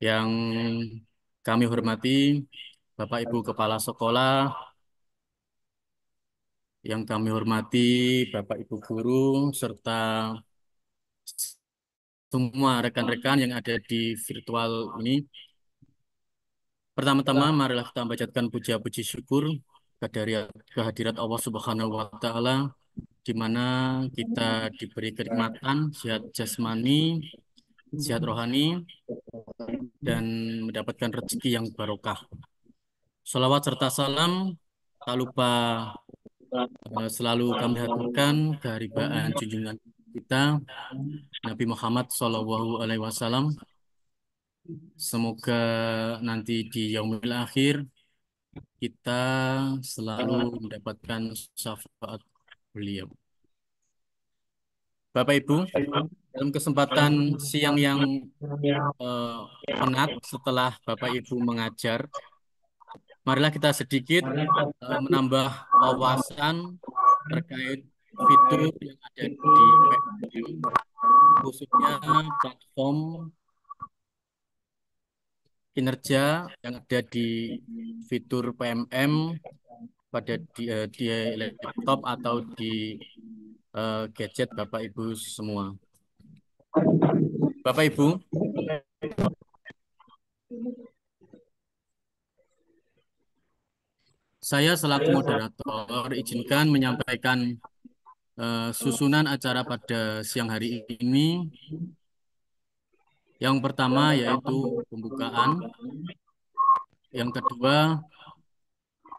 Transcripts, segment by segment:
Yang kami hormati Bapak Ibu Kepala Sekolah, yang kami hormati Bapak Ibu Guru, serta semua rekan-rekan yang ada di virtual ini. Pertama-tama, marilah kita panjatkan puja-puji syukur kehadirat Allah Subhanahu wa Ta'ala, di mana kita diberi kenikmatan, sehat jasmani, sehat rohani, dan mendapatkan rezeki yang barokah. Salawat serta salam tak lupa selalu kami haturkan keharibaan junjungan kita Nabi Muhammad SAW. Semoga nanti di yaumil akhir kita selalu mendapatkan syafaat beliau. Bapak Ibu, dalam kesempatan siang yang eh, penat setelah Bapak Ibu mengajar, marilah kita sedikit menambah wawasan terkait fitur yang ada di PMM, khususnya platform kinerja yang ada di fitur PMM pada di laptop atau di gadget Bapak Ibu semua. Bapak Ibu, saya selaku moderator izinkan menyampaikan susunan acara pada siang hari ini. Yang pertama yaitu pembukaan, yang kedua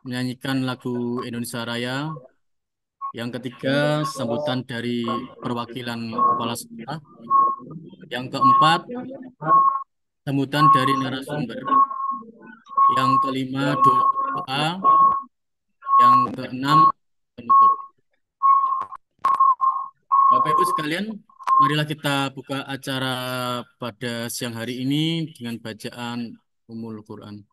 menyanyikan lagu Indonesia Raya, yang ketiga sambutan dari perwakilan kepala sekolah, yang keempat sambutan dari narasumber, yang kelima doa, yang keenam penutup. Bapak Ibu sekalian, marilah kita buka acara pada siang hari ini dengan bacaan Ummul Quran.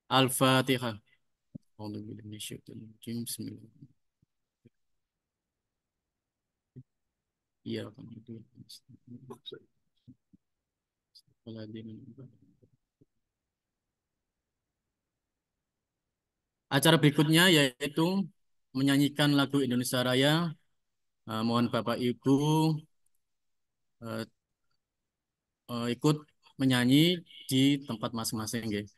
Al-Fatihah. Bismillahirrahmanirrahim. Iya, acara berikutnya yaitu menyanyikan lagu Indonesia Raya. Mohon Bapak Ibu eh, ikut menyanyi di tempat masing-masing, guys.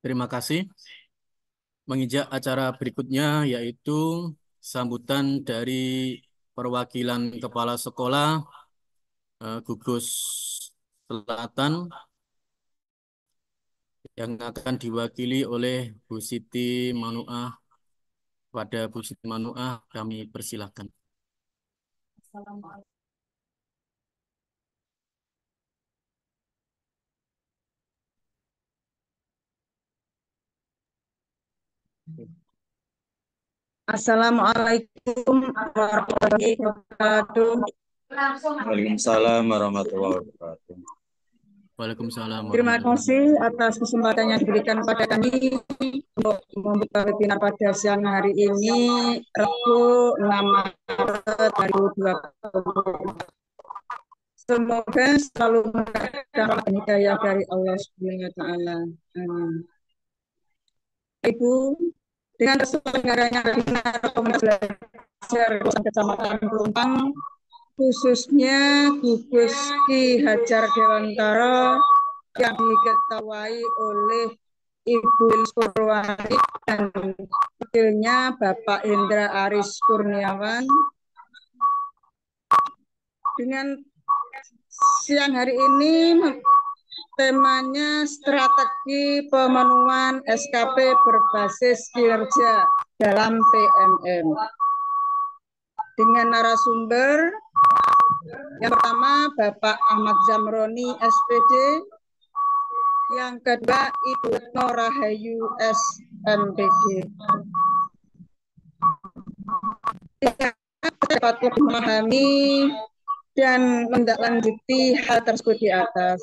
Terima kasih. Menginjak acara berikutnya yaitu sambutan dari perwakilan kepala sekolah gugus selatan yang akan diwakili oleh Bu Siti Manuah. Pada Bu Siti Manuah kami persilahkan. Assalamualaikum warahmatullahi wabarakatuh. Waalaikumsalam warahmatullahi wabarakatuh. Waalaikumsalam Terima warahmatullahi kasih wabarakatuh. atas kesempatan yang diberikan pada kami untuk membuka webinar pada siang hari ini, Rabu 6 Maret 2020. Semoga selalu mendapatkan hidayah dari Allah Subhanahu wa taala. Amin. Ibu, dengan terselenggaranya webinar komunitas belajar Kecamatan Pelumpang, khususnya gugus Ki Hajar Dewantara yang diketuai oleh Ibu Lis Purwani dan wakilnya Bapak Indra Aris Kurniawan. Dengan siang hari ini temanya strategi pemenuhan SKP berbasis kinerja dalam PMM. Dengan narasumber yang pertama Bapak Ahmad Zamroni SPD, yang kedua Ibu Retno Rahayu SMPG. Dapat memahami dan menindaklanjuti hal tersebut di atas.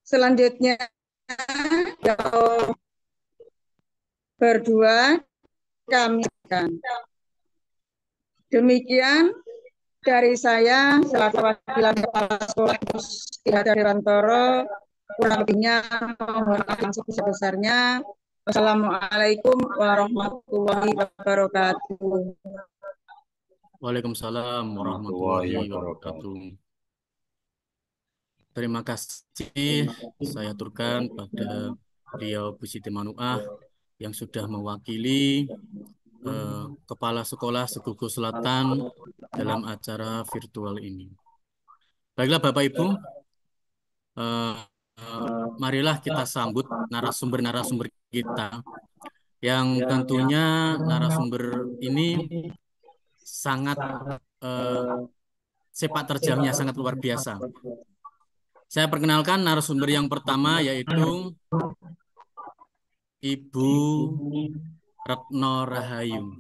Selanjutnya berdua kami akan. Demikian dari saya selaku perwakilan Kepala Sekolah Ki Hajar Dewantara, kurang lebihnya mohon maaf yang sebesar-besarnya. Wassalamualaikum warahmatullahi wabarakatuh. Waalaikumsalam Warahmatullahi warahmatullahi wabarakatuh. wabarakatuh. Terima kasih saya aturkan pada beliau Bu Siti Manuah yang sudah mewakili Kepala Sekolah Segugus Selatan dalam acara virtual ini. Baiklah Bapak Ibu, eh, eh, marilah kita sambut narasumber-narasumber kita yang tentunya narasumber ini sangat eh, sepak terjangnya sangat luar biasa. Saya perkenalkan narasumber yang pertama yaitu Ibu Retno Rahayu.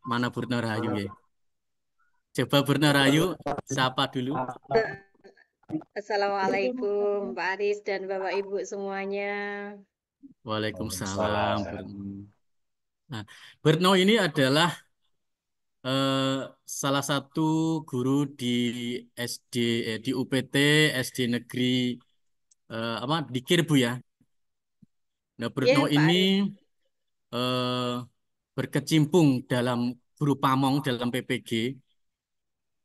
Mana Bu Retno Rahayu ya? Coba Bu Retno Rahayu, sapa dulu. Assalamualaikum Pak Aris dan Bapak Ibu semuanya. Waalaikumsalam Bu Retno. Nah, Bu Retno ini adalah salah satu guru di SD di UPT SD Negeri di Kirbu ya. Nah, Bu Retno Ya, Pak ini Aris. eh, berkecimpung dalam guru pamong dalam PPG.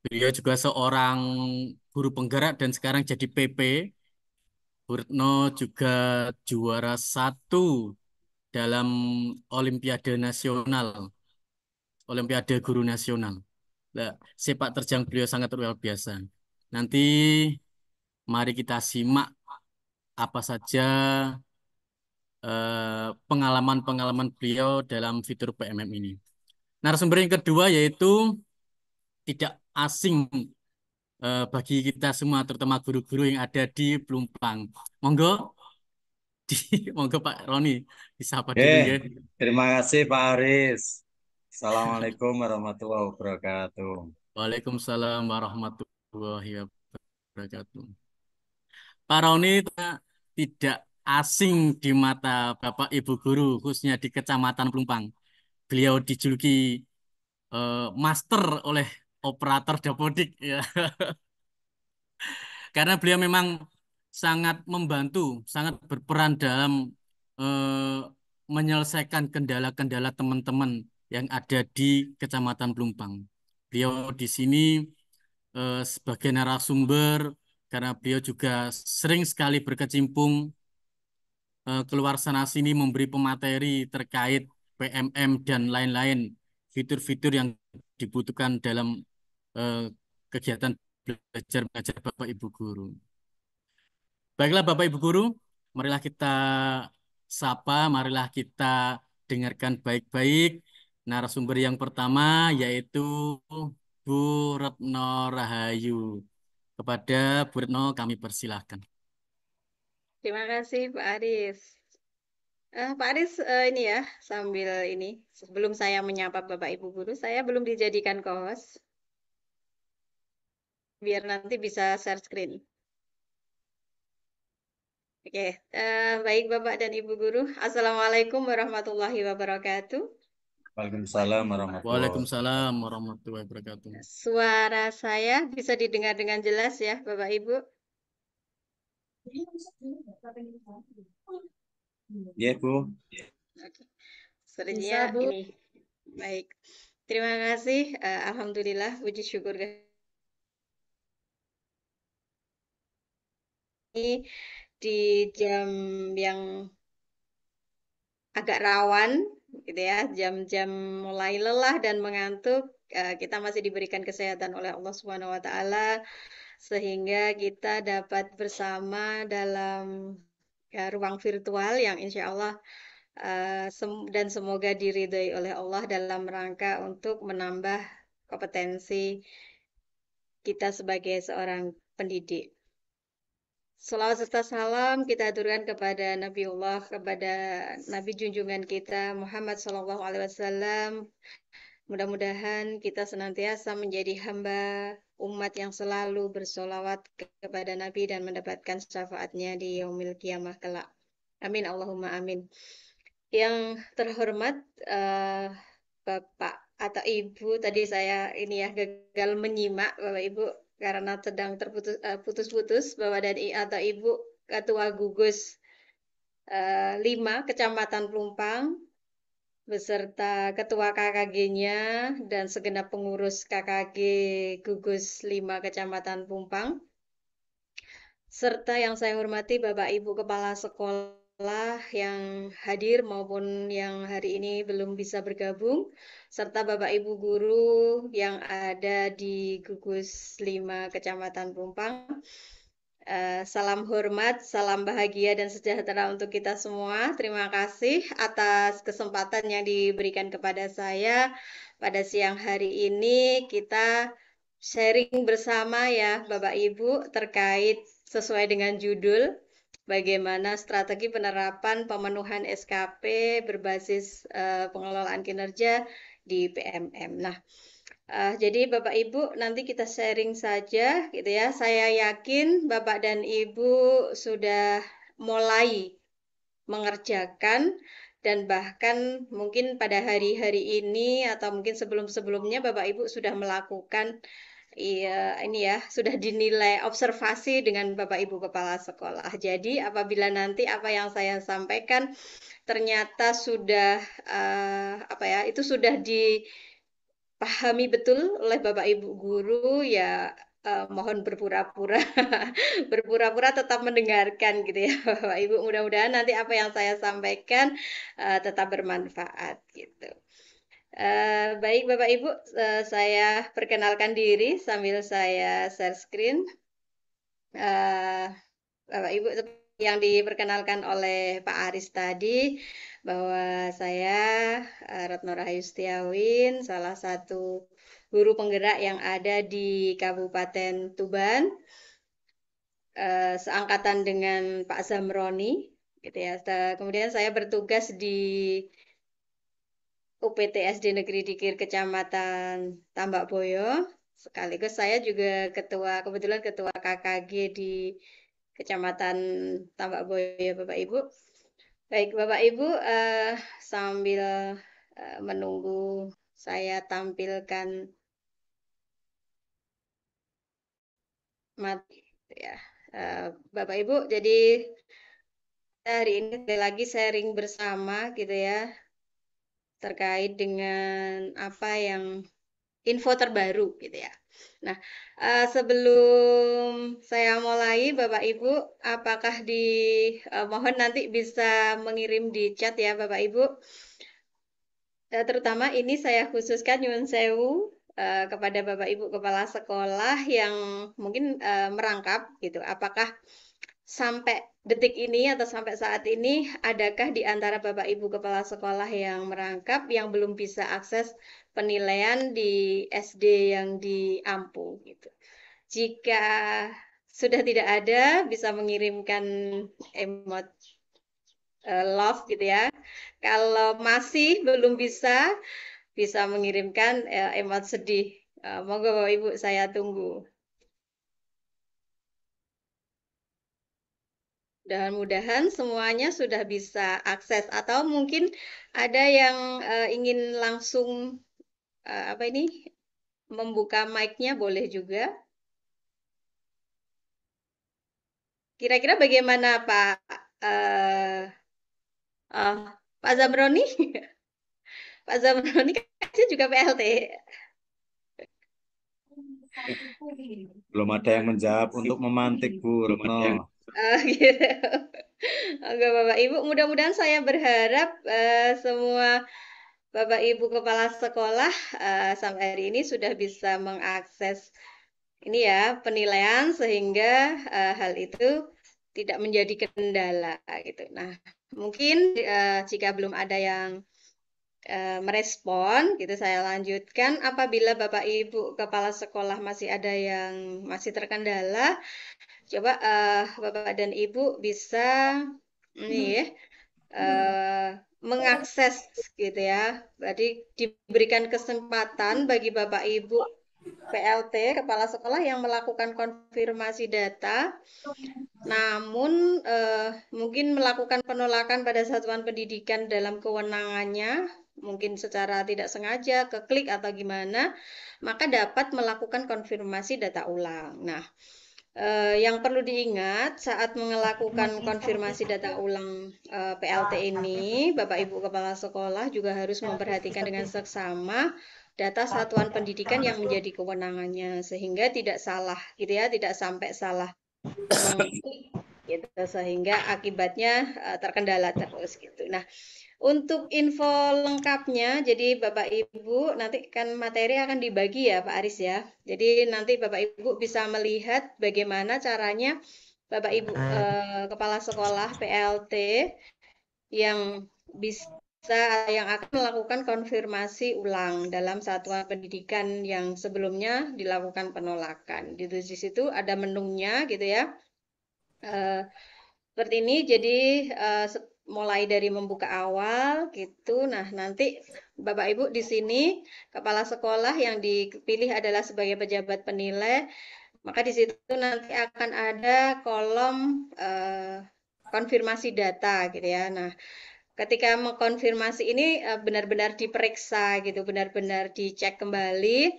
Beliau juga seorang guru penggerak dan sekarang jadi PP. Bu Retno juga juara 1 dalam Olimpiade Nasional, Olimpiade Guru Nasional. Nah, sepak terjang beliau sangat luar biasa. Nanti mari kita simak apa saja pengalaman-pengalaman beliau dalam fitur PMM ini. Narasumber yang kedua yaitu tidak asing bagi kita semua, terutama guru-guru yang ada di Pelumpang. Monggo, monggo Pak Roni, disapa dulu ya. Terima kasih Pak Aris. Assalamualaikum warahmatullahi wabarakatuh. Waalaikumsalam warahmatullahi wabarakatuh. Pak Roni tidak asing di mata Bapak Ibu guru, khususnya di Kecamatan Pelumpang. Beliau dijuluki master oleh operator dapodik ya. Karena beliau memang sangat membantu, sangat berperan dalam eh, menyelesaikan kendala-kendala teman-teman yang ada di Kecamatan Pelumpang. Beliau di sini sebagai narasumber karena beliau juga sering sekali berkecimpung keluar sana sini memberi pemateri terkait PMM dan lain-lain fitur-fitur yang dibutuhkan dalam eh, kegiatan belajar mengajar Bapak Ibu guru. Baiklah Bapak Ibu guru, marilah kita sapa, marilah kita dengarkan baik-baik narasumber yang pertama yaitu Bu Retno Rahayu. Kepada Bu Retno kami persilahkan. Terima kasih Pak Aris. Pak Aris, ini ya, sambil ini, sebelum saya menyapa Bapak Ibu guru, saya belum dijadikan co-host, biar nanti bisa share screen. Oke, baik Bapak dan Ibu guru, Assalamualaikum warahmatullahi wabarakatuh. Waalaikumsalam warahmatullahi wabarakatuh. Waalaikumsalam warahmatullahi wabarakatuh. Suara saya bisa didengar dengan jelas ya, Bapak Ibu? Iya, Bu. Oke. Sepertinya Bisa, Bu. ini baik. Terima kasih. Alhamdulillah, puji syukur ini di jam yang agak rawan, gitu ya, jam-jam mulai lelah dan mengantuk. Kita masih diberikan kesehatan oleh Allah Subhanahu Wa Taala sehingga kita dapat bersama dalam ruang virtual yang insya Allah dan semoga diridhoi oleh Allah dalam rangka untuk menambah kompetensi kita sebagai seorang pendidik. Salawat serta salam kita aturkan kepada Nabiullah, kepada Nabi junjungan kita Muhammad SAW. Mudah-mudahan kita senantiasa menjadi hamba umat yang selalu bersolawat kepada Nabi dan mendapatkan syafaatnya di yaumil kiamah kelak. Amin Allahumma amin. Yang terhormat Bapak atau Ibu, tadi saya ini ya gagal menyimak Bapak Ibu karena sedang putus-putus Bapak dan atau Ibu Ketua Gugus 5 Kecamatan Pelumpang beserta Ketua KKG-nya dan segenap pengurus KKG Gugus 5 Kecamatan Pelumpang, serta yang saya hormati Bapak Ibu Kepala Sekolah yang hadir maupun yang hari ini belum bisa bergabung, serta Bapak Ibu Guru yang ada di Gugus 5 Kecamatan Pelumpang. Salam hormat, salam bahagia dan sejahtera untuk kita semua. Terima kasih atas kesempatan yang diberikan kepada saya pada siang hari ini. Kita sharing bersama ya Bapak Ibu terkait sesuai dengan judul bagaimana strategi penerapan pemenuhan SKP berbasis pengelolaan kinerja di PMM. Nah, jadi Bapak Ibu nanti kita sharing saja gitu ya. Saya yakin Bapak dan Ibu sudah mulai mengerjakan dan bahkan mungkin pada hari-hari ini atau mungkin sebelum-sebelumnya Bapak Ibu sudah melakukan ini ya, sudah dinilai observasi dengan Bapak Ibu Kepala Sekolah. Jadi apabila nanti apa yang saya sampaikan ternyata sudah apa ya, itu sudah dipahami betul oleh Bapak Ibu guru ya mohon berpura-pura berpura-pura tetap mendengarkan gitu ya Bapak Ibu. Mudah-mudahan nanti apa yang saya sampaikan tetap bermanfaat gitu. Baik Bapak Ibu, saya perkenalkan diri sambil saya share screen. Bapak Ibu yang diperkenalkan oleh Pak Aris tadi bahwa saya Retno Rahayu Setiawin, salah satu guru penggerak yang ada di Kabupaten Tuban, seangkatan dengan Pak Zamroni, gitu ya. Kemudian saya bertugas di UPT SD Negeri Dikir Kecamatan Tambak Boyo. Sekaligus saya juga kebetulan ketua KKG di Kecamatan Tambak Boyo, Bapak Ibu. Baik, Bapak Ibu, sambil menunggu saya tampilkan materi ya. Bapak Ibu, jadi hari ini sekali lagi sharing bersama gitu ya terkait dengan apa yang info terbaru gitu ya. Nah, sebelum saya mulai, Bapak Ibu, apakah mohon nanti bisa mengirim di chat ya, Bapak Ibu. Terutama ini saya khususkan Nyun Sewu, kepada Bapak Ibu Kepala Sekolah yang mungkin merangkap gitu. Apakah sampai detik ini atau sampai saat ini adakah di antara Bapak Ibu Kepala Sekolah yang merangkap yang belum bisa akses penilaian di SD yang di Ampu gitu. Jika sudah tidak ada, bisa mengirimkan emot love gitu ya. Kalau masih belum bisa, bisa mengirimkan emot sedih. Monggo Bapak Ibu, saya tunggu. Mudah-mudahan semuanya sudah bisa akses atau mungkin ada yang ingin langsung apa ini membuka mic-nya boleh juga. Kira-kira bagaimana Pak Pak Zamroni? Pak Zamroni kan juga PLT. Belum ada yang menjawab untuk memantik Bu Retno. Gitu. Oke Bapak Ibu, mudah-mudahan saya berharap semua Bapak Ibu Kepala Sekolah sampai hari ini sudah bisa mengakses ini ya penilaian sehingga hal itu tidak menjadi kendala gitu. Nah, mungkin jika belum ada yang merespon gitu saya lanjutkan apabila Bapak Ibu Kepala Sekolah masih ada yang masih terkendala coba Bapak dan Ibu bisa ini ya mengakses gitu ya. Jadi diberikan kesempatan bagi Bapak Ibu PLT Kepala Sekolah yang melakukan konfirmasi data namun mungkin melakukan penolakan pada satuan pendidikan dalam kewenangannya, mungkin secara tidak sengaja, keklik atau gimana, maka dapat melakukan konfirmasi data ulang. Nah, yang perlu diingat saat melakukan konfirmasi data ulang PLT ini, Bapak Ibu Kepala Sekolah juga harus memperhatikan dengan seksama data satuan pendidikan yang menjadi kewenangannya, sehingga tidak salah, gitu ya, tidak sampai salah mengklik gitu sehingga akibatnya terkendala terus gitu. Nah, untuk info lengkapnya jadi Bapak Ibu nanti kan materi akan dibagi ya Pak Aris ya. Jadi nanti Bapak Ibu bisa melihat bagaimana caranya Bapak Ibu kepala sekolah PLT yang bisa yang akan melakukan konfirmasi ulang dalam satuan pendidikan yang sebelumnya dilakukan penolakan. Di situ ada menunya gitu ya. Seperti ini, jadi mulai dari membuka awal gitu. Nah, nanti Bapak Ibu di sini kepala sekolah yang dipilih adalah sebagai pejabat penilai, maka di situ nanti akan ada kolom konfirmasi data gitu ya. Nah, ketika mengkonfirmasi ini benar-benar diperiksa gitu, benar-benar dicek kembali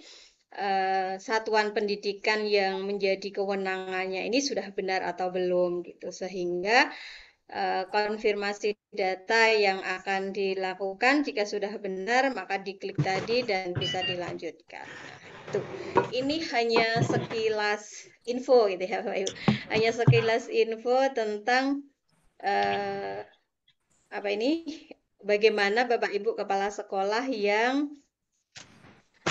satuan pendidikan yang menjadi kewenangannya ini sudah benar atau belum gitu sehingga konfirmasi data yang akan dilakukan jika sudah benar maka diklik tadi dan bisa dilanjutkan. Nah, itu ini hanya sekilas info gitu ya Bapak Ibu. Hanya sekilas info tentang apa ini bagaimana Bapak Ibu kepala sekolah yang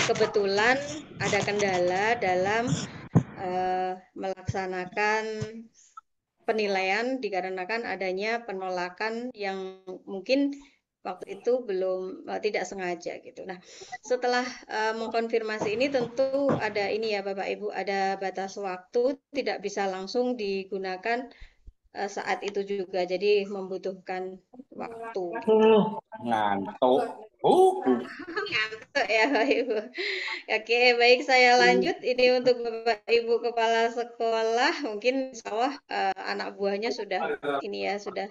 kebetulan ada kendala dalam melaksanakan penilaian dikarenakan adanya penolakan yang mungkin waktu itu belum tidak sengaja gitu. Nah, setelah mengkonfirmasi ini tentu ada ini ya Bapak Ibu ada batas waktu tidak bisa langsung digunakan saat itu juga. Jadi membutuhkan waktu. Ngantuk. Ngantuk ya Bapak Ibu. Oke, baik saya lanjut. Ini untuk Bapak Ibu Kepala Sekolah, mungkin insya anak buahnya sudah ini ya sudah.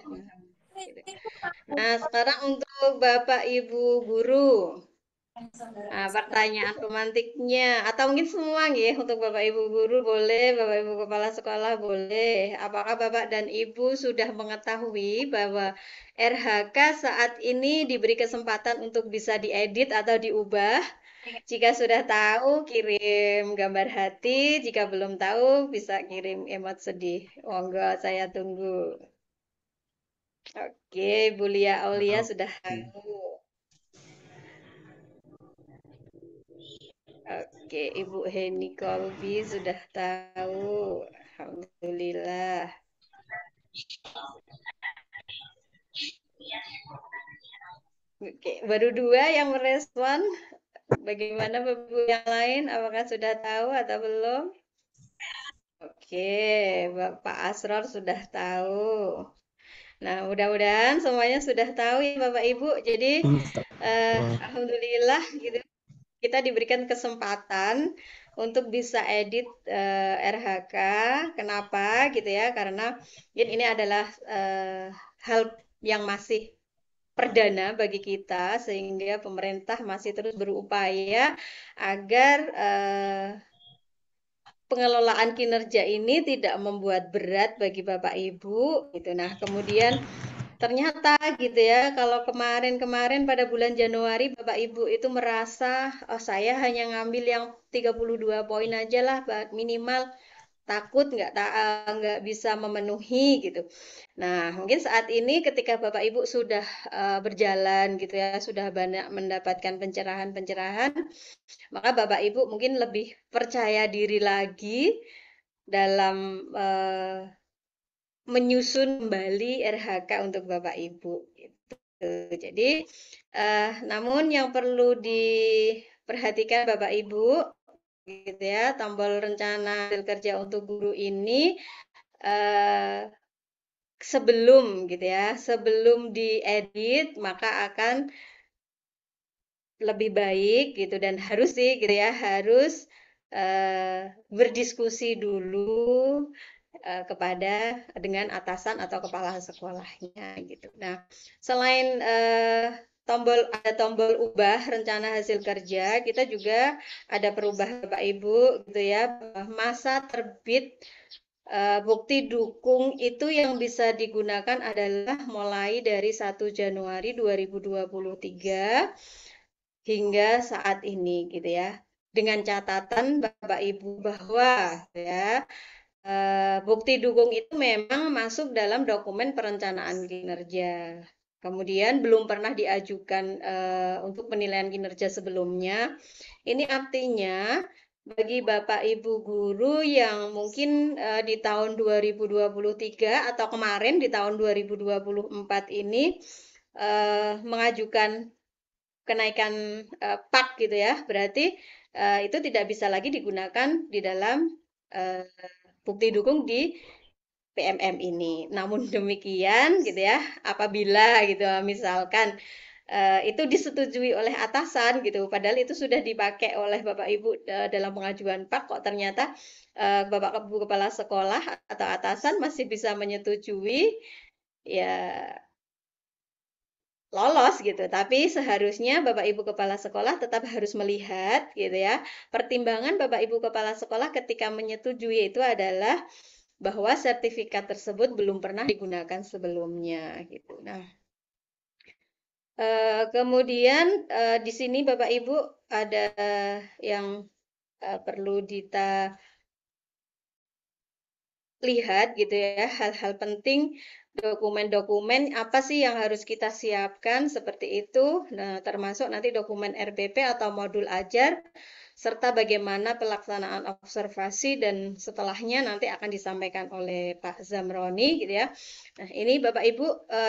Nah, sekarang untuk Bapak Ibu Guru. Nah, pertanyaan pemantiknya atau mungkin semua ya untuk Bapak Ibu Guru boleh, Bapak Ibu Kepala Sekolah boleh. Apakah Bapak dan Ibu sudah mengetahui bahwa RHK saat ini diberi kesempatan untuk bisa diedit atau diubah? Jika sudah tahu, kirim gambar hati. Jika belum tahu, bisa kirim emot sedih. Monggo, saya tunggu. Oke, Bu Lia Aulia sudah tahu. Oke, Ibu Heni Kolbi sudah tahu. Alhamdulillah. Oke, baru 2 yang merespon. Bagaimana Ibu yang lain? Apakah sudah tahu atau belum? Oke, Bapak Asror sudah tahu. Nah, mudah-mudahan semuanya sudah tahu ya Bapak Ibu. Jadi, alhamdulillah gitu kita diberikan kesempatan untuk bisa edit RHK. Kenapa gitu ya? Karena ini adalah hal yang masih perdana bagi kita, sehingga pemerintah masih terus berupaya agar pengelolaan kinerja ini tidak membuat berat bagi Bapak Ibu gitu. Nah, kemudian ternyata gitu ya, kalau kemarin-kemarin pada bulan Januari Bapak Ibu itu merasa, oh saya hanya ngambil yang 32 poin aja lah minimal, takut nggak bisa memenuhi gitu. Nah, mungkin saat ini ketika Bapak Ibu sudah berjalan gitu ya, sudah banyak mendapatkan pencerahan-pencerahan, maka Bapak Ibu mungkin lebih percaya diri lagi dalam menyusun kembali RHK untuk Bapak Ibu gitu. Jadi namun yang perlu diperhatikan Bapak Ibu gitu ya, tombol rencana hasil kerja untuk guru ini sebelum gitu ya, sebelum diedit maka akan lebih baik gitu, dan harus sih gitu ya, harus berdiskusi dulu kepada dengan atasan atau kepala sekolahnya gitu. Nah, selain ada tombol ubah rencana hasil kerja, kita juga ada perubahan Bapak Ibu gitu ya, masa terbit bukti dukung itu yang bisa digunakan adalah mulai dari 1 Januari 2023 hingga saat ini gitu ya. Dengan catatan Bapak Ibu bahwa ya bukti dukung itu memang masuk dalam dokumen perencanaan kinerja. Kemudian belum pernah diajukan untuk penilaian kinerja sebelumnya. Ini artinya bagi Bapak Ibu guru yang mungkin di tahun 2023 atau kemarin di tahun 2024 ini mengajukan kenaikan PAK gitu ya, berarti itu tidak bisa lagi digunakan di dalam bukti dukung di PMM ini. Namun demikian gitu ya, apabila gitu misalkan itu disetujui oleh atasan gitu, padahal itu sudah dipakai oleh Bapak Ibu dalam pengajuan PAK, kok ternyata Bapak Ibu kepala sekolah atau atasan masih bisa menyetujui, ya lolos gitu. Tapi seharusnya Bapak Ibu kepala sekolah tetap harus melihat gitu ya. Pertimbangan Bapak Ibu kepala sekolah ketika menyetujui itu adalah bahwa sertifikat tersebut belum pernah digunakan sebelumnya gitu. Nah, kemudian di sini Bapak Ibu ada yang perlu kita lihat gitu ya, hal-hal penting, dokumen-dokumen apa sih yang harus kita siapkan seperti itu. Nah, termasuk nanti dokumen RPP atau modul ajar, serta bagaimana pelaksanaan observasi, dan setelahnya nanti akan disampaikan oleh Pak Zamroni gitu ya. Nah, ini Bapak Ibu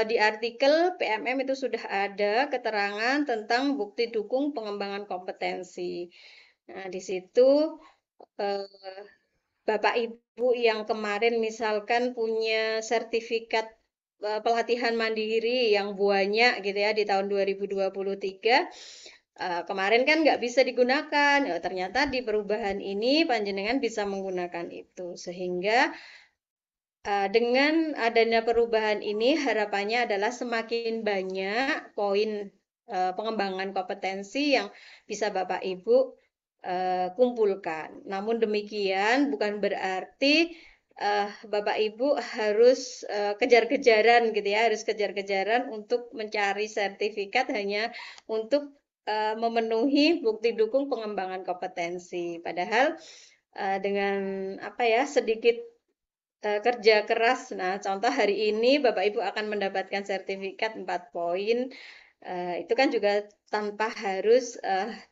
di artikel PMM itu sudah ada keterangan tentang bukti dukung pengembangan kompetensi. Nah, di situ Bapak Ibu yang kemarin misalkan punya sertifikat pelatihan mandiri yang banyak gitu ya di tahun 2023, kemarin kan nggak bisa digunakan. Ternyata di perubahan ini panjenengan bisa menggunakan itu, sehingga dengan adanya perubahan ini harapannya adalah semakin banyak poin pengembangan kompetensi yang bisa Bapak Ibu kumpulkan. Namun demikian bukan berarti Bapak Ibu harus kejar-kejaran gitu ya, harus kejar-kejaran untuk mencari sertifikat hanya untuk memenuhi bukti dukung pengembangan kompetensi. Padahal dengan apa ya, sedikit kerja keras. Nah, contoh hari ini Bapak Ibu akan mendapatkan sertifikat 4 poin Itu kan juga tanpa harus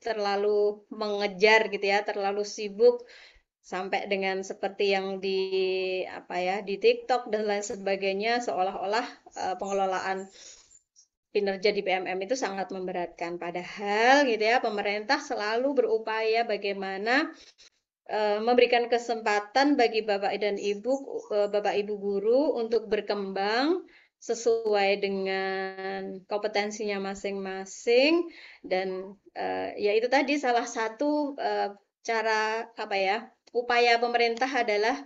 terlalu mengejar gitu ya, terlalu sibuk sampai dengan seperti yang di apa ya di TikTok dan lain sebagainya, seolah-olah pengelolaan kinerja di PMM itu sangat memberatkan. Padahal gitu ya, pemerintah selalu berupaya bagaimana memberikan kesempatan bagi Bapak Ibu guru untuk berkembang sesuai dengan kompetensinya masing-masing dan ya itu tadi salah satu cara apa ya upaya pemerintah adalah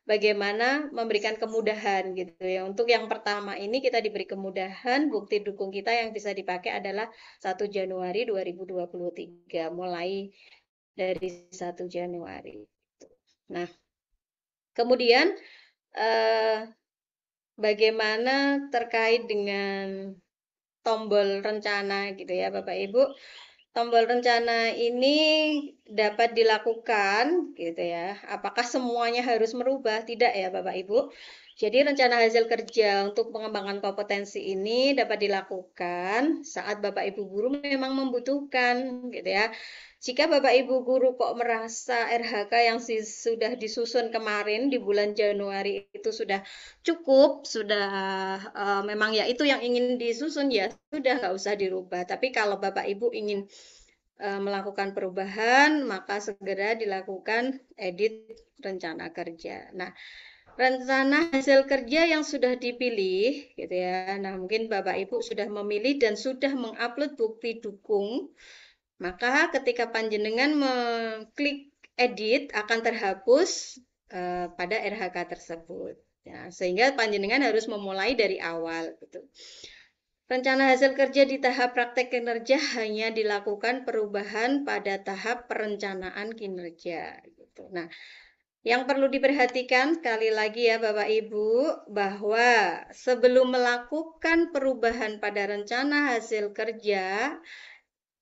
bagaimana memberikan kemudahan gitu ya. Untuk yang pertama ini kita diberi kemudahan, bukti dukung kita yang bisa dipakai adalah 1 Januari 2023 mulai dari 1 Januari. Nah, kemudian eh, bagaimana terkait dengan tombol rencana gitu ya Bapak Ibu. Tombol rencana ini dapat dilakukan gitu ya. Apakah semuanya harus merubah? Tidak ya Bapak Ibu. Jadi rencana hasil kerja untuk pengembangan kompetensi ini dapat dilakukan saat Bapak Ibu guru memang membutuhkan gitu ya. Jika Bapak Ibu guru kok merasa RHK yang sudah disusun kemarin di bulan Januari itu sudah cukup, sudah memang ya itu yang ingin disusun ya sudah nggak usah dirubah. Tapi kalau Bapak Ibu ingin melakukan perubahan, maka segera dilakukan edit rencana kerja. Nah, rencana hasil kerja yang sudah dipilih, gitu ya. Nah, mungkin Bapak Ibu sudah memilih dan sudah mengupload bukti dukung, maka ketika panjenengan mengklik edit akan terhapus pada RHK tersebut. Ya, sehingga panjenengan harus memulai dari awal. Gitu. Rencana hasil kerja di tahap praktek kinerja hanya dilakukan perubahan pada tahap perencanaan kinerja. Gitu. Nah, yang perlu diperhatikan sekali lagi ya Bapak Ibu, bahwa sebelum melakukan perubahan pada rencana hasil kerja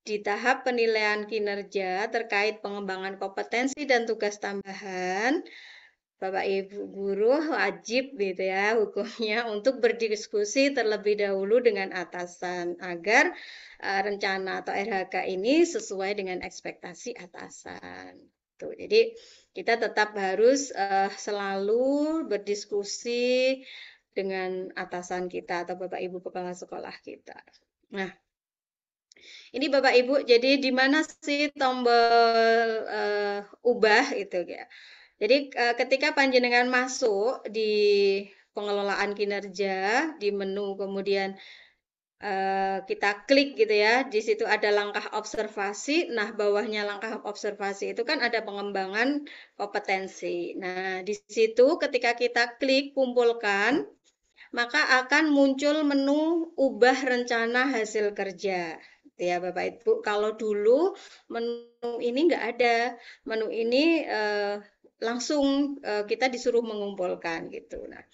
di tahap penilaian kinerja terkait pengembangan kompetensi dan tugas tambahan, Bapak Ibu guru wajib gitu ya hukumnya untuk berdiskusi terlebih dahulu dengan atasan agar rencana atau RHK ini sesuai dengan ekspektasi atasan. Tuh, jadi kita tetap harus selalu berdiskusi dengan atasan kita atau Bapak Ibu kepala sekolah kita. Nah, ini Bapak Ibu, jadi di mana sih tombol ubah itu ya? Jadi ketika panjenengan masuk di pengelolaan kinerja di menu kemudian kita klik gitu ya, di situ ada langkah observasi. Nah, bawahnya langkah observasi itu kan ada pengembangan kompetensi. Nah, di situ ketika kita klik kumpulkan, maka akan muncul menu ubah rencana hasil kerja. Ya Bapak Ibu, kalau dulu menu ini nggak ada, menu ini langsung kita disuruh mengumpulkan gitu. Nah,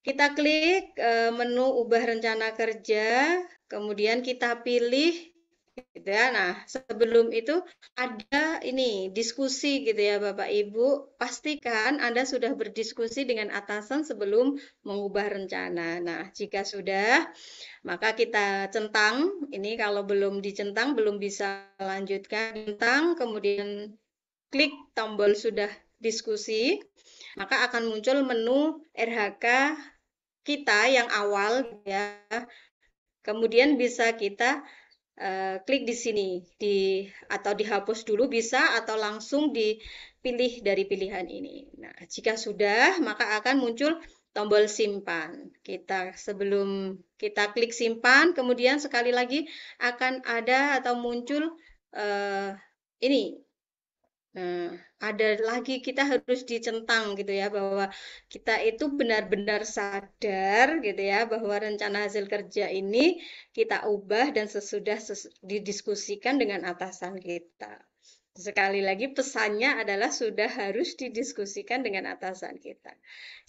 kita klik menu ubah rencana kerja, kemudian kita pilih gitu ya. Nah, sebelum itu ada ini diskusi gitu ya Bapak Ibu. Pastikan Anda sudah berdiskusi dengan atasan sebelum mengubah rencana. Nah, jika sudah, maka kita centang. Ini kalau belum dicentang, belum bisa lanjutkan. Centang, kemudian klik tombol sudah diskusi, maka akan muncul menu RHK kita yang awal ya. Kemudian bisa kita klik di sini atau dihapus dulu bisa atau langsung dipilih dari pilihan ini. Nah, jika sudah maka akan muncul tombol simpan. Sebelum kita klik simpan, kemudian sekali lagi akan ada atau muncul ini. Nah, ada lagi kita harus dicentang gitu ya bahwa kita itu benar-benar sadar gitu ya bahwa rencana hasil kerja ini kita ubah dan sesudah didiskusikan dengan atasan kita. Sekali lagi pesannya adalah sudah harus didiskusikan dengan atasan kita.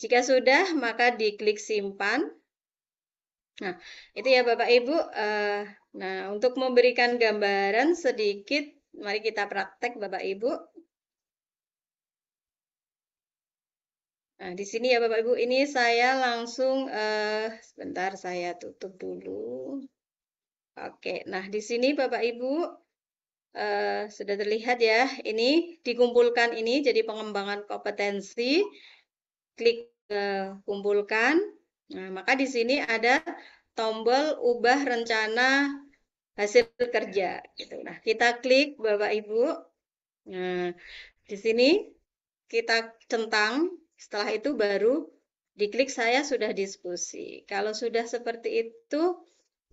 Jika sudah maka diklik simpan. Nah, itu ya Bapak Ibu. Nah, untuk memberikan gambaran sedikit, mari kita praktek Bapak Ibu. Nah, di sini ya Bapak Ibu, ini saya langsung sebentar saya tutup dulu. Oke, nah di sini Bapak Ibu sudah terlihat ya, ini dikumpulkan ini jadi pengembangan kompetensi, klik kumpulkan. Nah, maka di sini ada tombol ubah rencana hasil kerja gitu. Nah, kita klik Bapak Ibu. Nah, di sini kita centang, setelah itu baru diklik saya sudah diskusi. Kalau sudah seperti itu,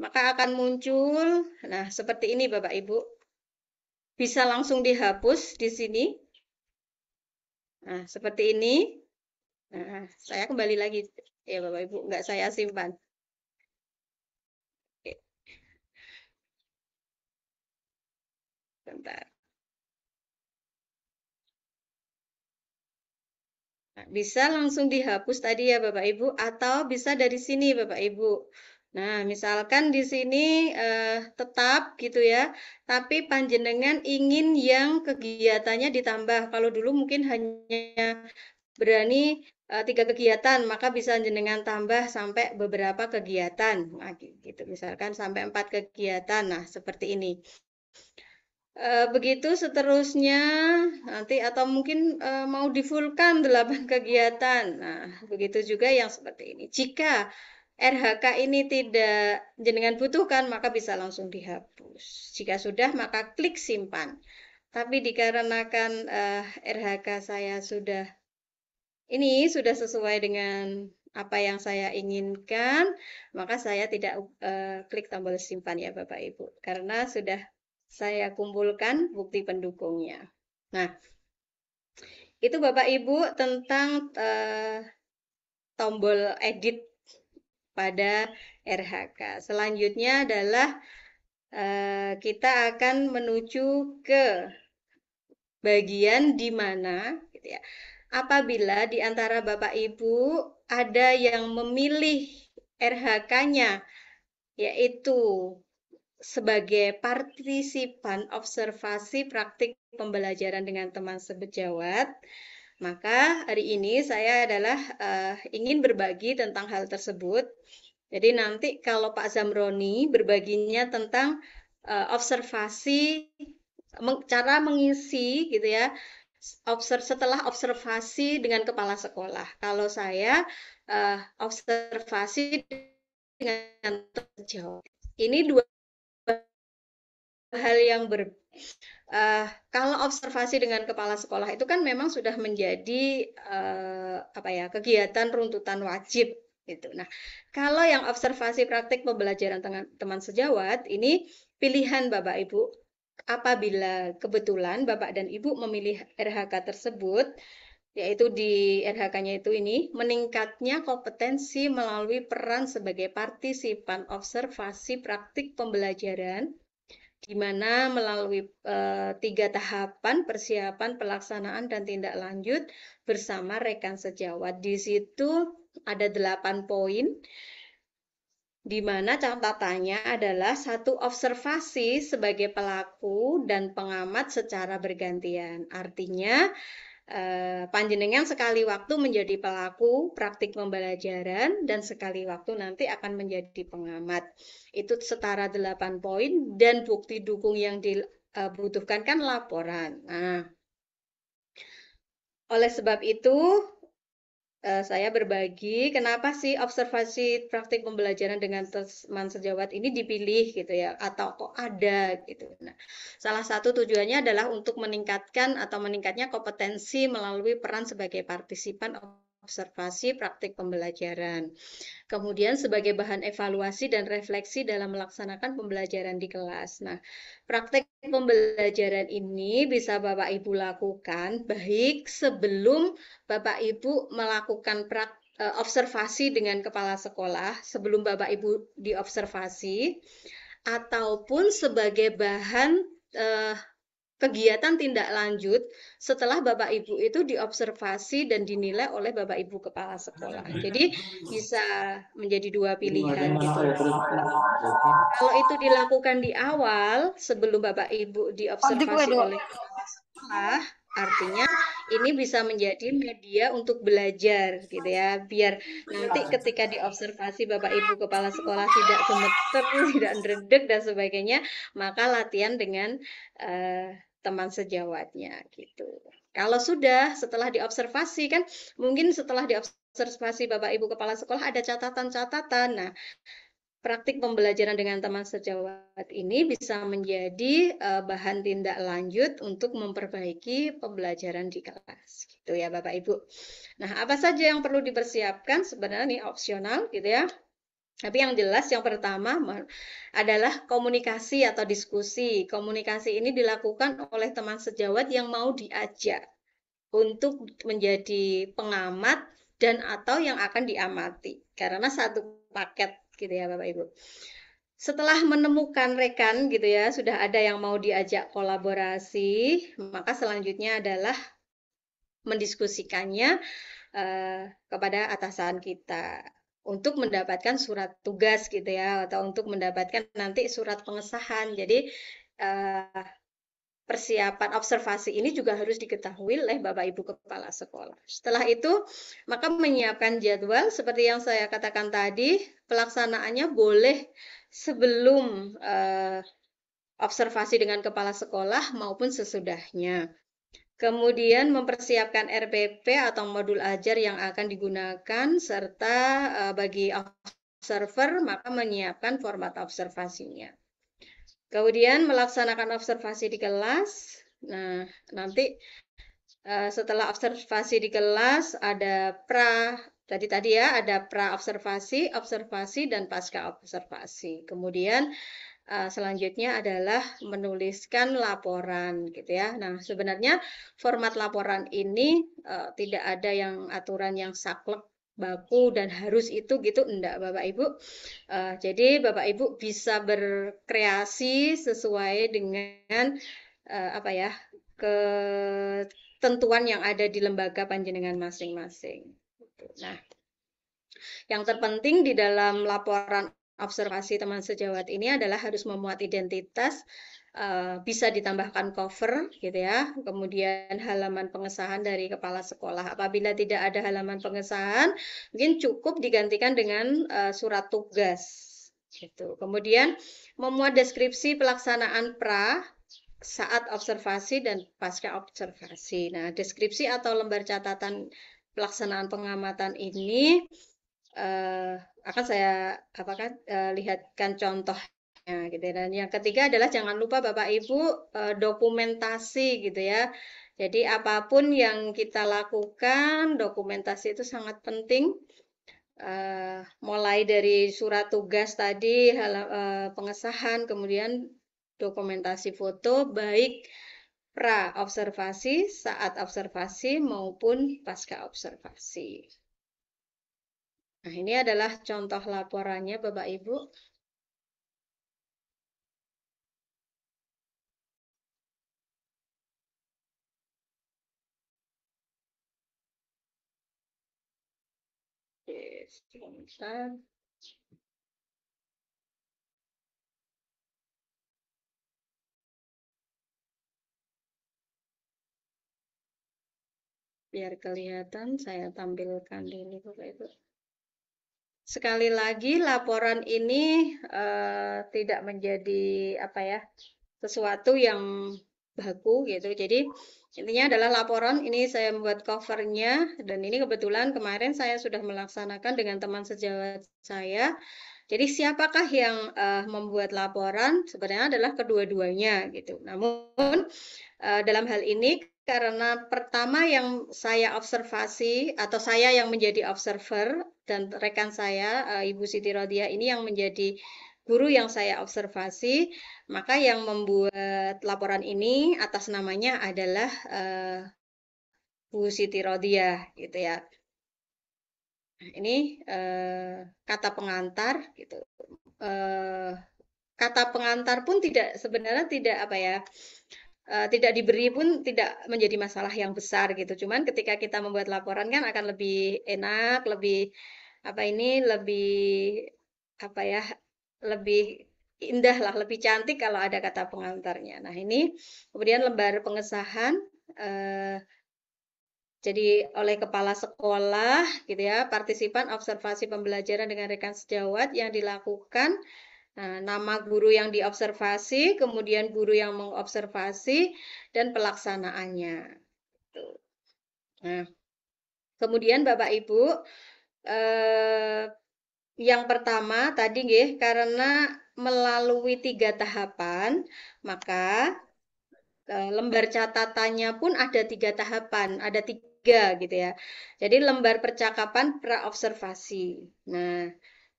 maka akan muncul, nah seperti ini Bapak Ibu. Bisa langsung dihapus di sini. Nah, seperti ini. Nah, saya kembali lagi. Ya Bapak Ibu, nggak saya simpan. Oke, bentar. Nah, bisa langsung dihapus tadi ya Bapak Ibu, atau bisa dari sini Bapak Ibu. Nah, misalkan di sini tetap gitu ya, tapi panjenengan ingin yang kegiatannya ditambah. Kalau dulu mungkin hanya berani 3 kegiatan, maka bisa jenengan tambah sampai beberapa kegiatan. Nah, gitu. Misalkan sampai 4 kegiatan. Nah, seperti ini. Begitu seterusnya nanti atau mungkin mau di-full-kan 8 kegiatan. Nah, begitu juga yang seperti ini. Jika RHK ini tidak jenengan butuhkan, maka bisa langsung dihapus. Jika sudah, maka klik simpan. Tapi dikarenakan RHK saya sudah sesuai dengan apa yang saya inginkan, maka saya tidak klik tombol simpan ya Bapak Ibu, karena sudah saya kumpulkan bukti pendukungnya. Nah, itu Bapak Ibu tentang tombol edit pada RHK. Selanjutnya adalah kita akan menuju ke bagian di mana gitu ya. Apabila di antara Bapak Ibu ada yang memilih RHK-nya yaitu sebagai partisipan observasi praktik pembelajaran dengan teman sebejawat, maka hari ini saya adalah ingin berbagi tentang hal tersebut. Jadi nanti kalau Pak Zamroni berbaginya tentang observasi, cara mengisi gitu ya, setelah observasi dengan kepala sekolah. Kalau saya observasi dengan terjawab. Ini dua hal yang kalau observasi dengan kepala sekolah itu kan memang sudah menjadi kegiatan runtutan wajib gitu. Nah, kalau yang observasi praktik pembelajaran teman sejawat ini pilihan Bapak Ibu. Apabila kebetulan Bapak dan Ibu memilih RHK tersebut, yaitu di RHK-nya itu ini, meningkatnya kompetensi melalui peran sebagai partisipan observasi praktik pembelajaran, di mana melalui 3 tahapan persiapan, pelaksanaan, dan tindak lanjut bersama rekan sejawat. Di situ ada 8 poin, di mana catatannya adalah 1, observasi sebagai pelaku dan pengamat secara bergantian. Artinya, panjenengan sekali waktu menjadi pelaku praktik pembelajaran dan sekali waktu nanti akan menjadi pengamat. Itu setara 8 poin dan bukti dukung yang dibutuhkan kan laporan. Nah, oleh sebab itu saya berbagi kenapa sih observasi praktik pembelajaran dengan teman sejawat ini dipilih gitu ya, atau kok ada gitu. Nah, salah satu tujuannya adalah untuk meningkatnya kompetensi melalui peran sebagai partisipan observasi praktik pembelajaran. Kemudian sebagai bahan evaluasi dan refleksi dalam melaksanakan pembelajaran di kelas. Nah, praktik pembelajaran ini bisa Bapak Ibu lakukan baik sebelum Bapak Ibu melakukan observasi dengan kepala sekolah, sebelum Bapak Ibu diobservasi, ataupun sebagai bahan kegiatan tindak lanjut setelah Bapak Ibu itu diobservasi dan dinilai oleh Bapak Ibu kepala sekolah. Jadi bisa menjadi 2 pilihan gitu. Kalau itu dilakukan di awal sebelum Bapak Ibu diobservasi oleh kepala sekolah, Artinya ini bisa menjadi media untuk belajar gitu ya, biar nanti ketika diobservasi Bapak Ibu kepala sekolah tidak gemeter, tidak ndredeg dan sebagainya, maka latihan dengan teman sejawatnya gitu. Kalau sudah setelah diobservasi kan mungkin setelah diobservasi Bapak Ibu kepala sekolah ada catatan-catatan. Nah, praktik pembelajaran dengan teman sejawat ini bisa menjadi bahan tindak lanjut untuk memperbaiki pembelajaran di kelas, gitu ya Bapak Ibu. Nah, apa saja yang perlu dipersiapkan sebenarnya ini opsional, gitu ya. Tapi yang jelas yang pertama adalah komunikasi atau diskusi. Komunikasi ini dilakukan oleh teman sejawat yang mau diajak untuk menjadi pengamat dan atau yang akan diamati. Karena satu paket gitu ya Bapak Ibu. Setelah menemukan rekan gitu ya, sudah ada yang mau diajak kolaborasi, maka selanjutnya adalah mendiskusikannya kepada atasan kita untuk mendapatkan surat tugas gitu ya, atau untuk mendapatkan nanti surat pengesahan. Jadi persiapan observasi ini juga harus diketahui oleh Bapak Ibu Kepala Sekolah. Setelah itu, maka menyiapkan jadwal seperti yang saya katakan tadi, pelaksanaannya boleh sebelum observasi dengan Kepala Sekolah maupun sesudahnya. Kemudian mempersiapkan RPP atau modul ajar yang akan digunakan, serta bagi observer, maka menyiapkan format observasinya. Kemudian melaksanakan observasi di kelas. Nah, nanti setelah observasi di kelas ada tadi ya ada pra observasi, observasi dan pasca observasi. Kemudian selanjutnya adalah menuliskan laporan gitu ya. Nah, sebenarnya format laporan ini tidak ada yang aturan yang saklek baku dan harus itu gitu enggak Bapak Ibu. Jadi Bapak Ibu bisa berkreasi sesuai dengan apa ya ketentuan yang ada di lembaga panjenengan masing-masing. Nah, yang terpenting di dalam laporan observasi teman sejawat ini adalah harus memuat identitas, bisa ditambahkan cover gitu ya, kemudian halaman pengesahan dari kepala sekolah. Apabila tidak ada halaman pengesahan, mungkin cukup digantikan dengan surat tugas gitu. Kemudian memuat deskripsi pelaksanaan pra saat observasi dan pasca observasi. Nah, deskripsi atau lembar catatan pelaksanaan pengamatan ini akan saya lihatkan contohnya gitu ya. Dan yang ketiga adalah jangan lupa Bapak Ibu dokumentasi gitu ya. Jadi apapun yang kita lakukan, dokumentasi itu sangat penting. Mulai dari surat tugas tadi, pengesahan, kemudian dokumentasi foto, baik pra observasi, saat observasi maupun pasca observasi. Nah, ini adalah contoh laporannya Bapak Ibu. Oke, sebentar. Biar kelihatan, saya tampilkan dulu Bapak Ibu. Sekali lagi, laporan ini tidak menjadi sesuatu yang baku gitu. Jadi intinya adalah laporan ini saya membuat covernya, dan ini kebetulan kemarin saya sudah melaksanakan dengan teman sejawat saya. Jadi siapakah yang membuat laporan? Sebenarnya adalah kedua-duanya gitu. Namun dalam hal ini karena pertama yang saya observasi atau saya yang menjadi observer dan rekan saya Ibu Siti Rodia ini yang menjadi guru yang saya observasi, maka yang membuat laporan ini atas namanya adalah Bu Siti Rodia gitu ya. Nah, ini kata pengantar gitu. Kata pengantar pun sebenarnya tidak diberi pun tidak menjadi masalah yang besar gitu. Cuman ketika kita membuat laporan kan akan lebih enak, lebih lebih indah lah, lebih cantik kalau ada kata pengantarnya. Nah, ini kemudian lembar pengesahan jadi oleh kepala sekolah gitu ya, partisipan observasi pembelajaran dengan rekan sejawat yang dilakukan. Nah, nama guru yang diobservasi, kemudian guru yang mengobservasi, dan pelaksanaannya. Nah, kemudian Bapak Ibu, yang pertama tadi nggih, karena melalui 3 tahapan, maka lembar catatannya pun ada 3 tahapan, ada 3 gitu ya. Jadi lembar percakapan pra-observasi. Nah,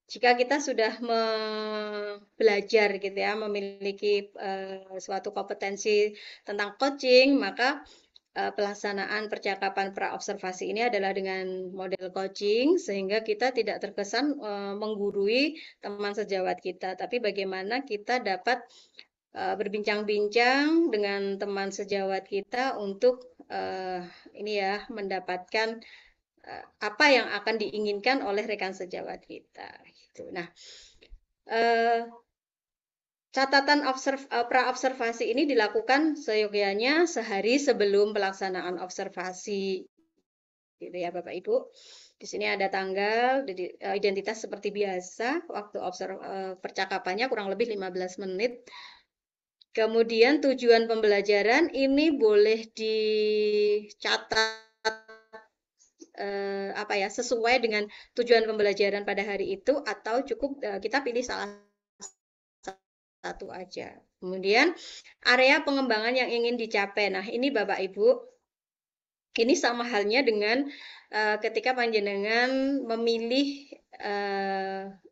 jika kita sudah belajar gitu ya, memiliki suatu kompetensi tentang coaching, maka pelaksanaan percakapan pra-observasi ini adalah dengan model coaching, sehingga kita tidak terkesan menggurui teman sejawat kita, tapi bagaimana kita dapat berbincang-bincang dengan teman sejawat kita untuk ini ya, mendapatkan apa yang akan diinginkan oleh rekan sejawat kita. Gitu. Nah, catatan pra-observasi ini dilakukan seyogyanya sehari sebelum pelaksanaan observasi, gitu ya Bapak Ibu. Di sini ada tanggal, identitas seperti biasa, waktu percakapannya kurang lebih 15 menit. Kemudian tujuan pembelajaran ini boleh dicatat sesuai dengan tujuan pembelajaran pada hari itu, atau cukup kita pilih salah satu aja. Kemudian area pengembangan yang ingin dicapai. Nah, ini Bapak Ibu, ini sama halnya dengan ketika panjenengan memilih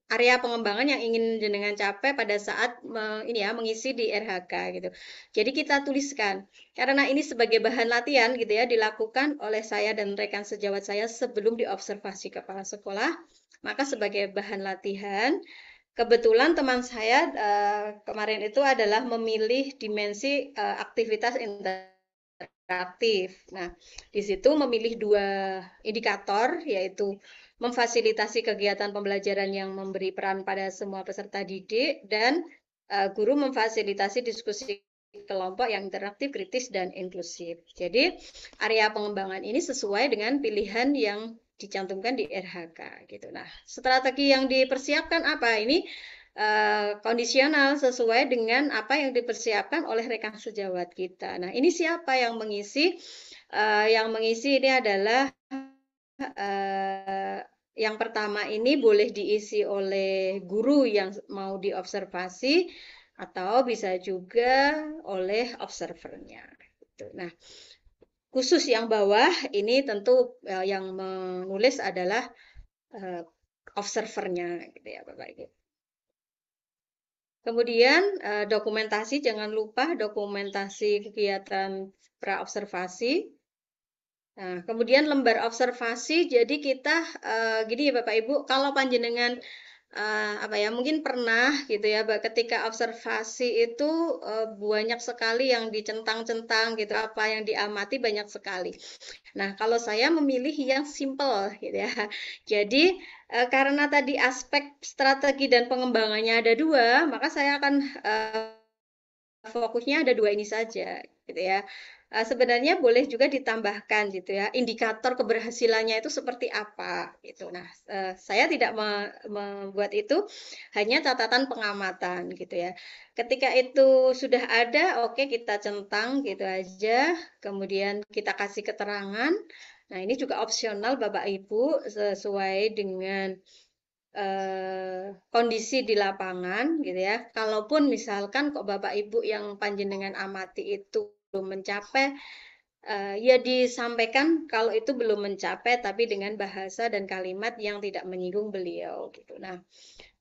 area pengembangan yang ingin jenengan capai pada saat mengisi di RHK gitu. Jadi kita tuliskan, karena ini sebagai bahan latihan gitu ya, dilakukan oleh saya dan rekan sejawat saya sebelum diobservasi kepala sekolah, maka sebagai bahan latihan, kebetulan teman saya kemarin itu adalah memilih dimensi aktivitas interaktif. Nah, di situ memilih 2 indikator, yaitu memfasilitasi kegiatan pembelajaran yang memberi peran pada semua peserta didik, dan guru memfasilitasi diskusi kelompok yang interaktif, kritis, dan inklusif. Jadi, area pengembangan ini sesuai dengan pilihan yang dicantumkan di RHK gitu. Nah, strategi yang dipersiapkan apa? Ini kondisional sesuai dengan apa yang dipersiapkan oleh rekan sejawat kita. Nah, ini siapa yang mengisi? Yang mengisi ini adalah yang pertama ini boleh diisi oleh guru yang mau diobservasi, atau bisa juga oleh observernya. Nah, khusus yang bawah ini tentu yang menulis adalah observernya, gitu ya Bapak Ibu. Kemudian dokumentasi, jangan lupa dokumentasi kegiatan pra-observasi. Nah, kemudian lembar observasi, jadi kita gini ya Bapak Ibu, kalau panjenengan mungkin pernah gitu ya, ketika observasi itu banyak sekali yang dicentang-centang gitu, apa yang diamati banyak sekali. Nah, kalau saya memilih yang simple gitu ya. Jadi karena tadi aspek strategi dan pengembangannya ada 2, maka saya akan fokusnya ada 2 ini saja gitu ya. Sebenarnya boleh juga ditambahkan gitu ya, indikator keberhasilannya itu seperti apa gitu. Nah, saya tidak membuat itu, hanya catatan pengamatan gitu ya. Ketika itu sudah ada, oke, kita centang gitu aja, kemudian kita kasih keterangan. Nah, ini juga opsional Bapak Ibu sesuai dengan kondisi di lapangan gitu ya. Kalaupun misalkan kok Bapak Ibu yang panjenengan amati itu belum mencapai, ya disampaikan kalau itu belum mencapai, tapi dengan bahasa dan kalimat yang tidak menyinggung beliau gitu. Nah,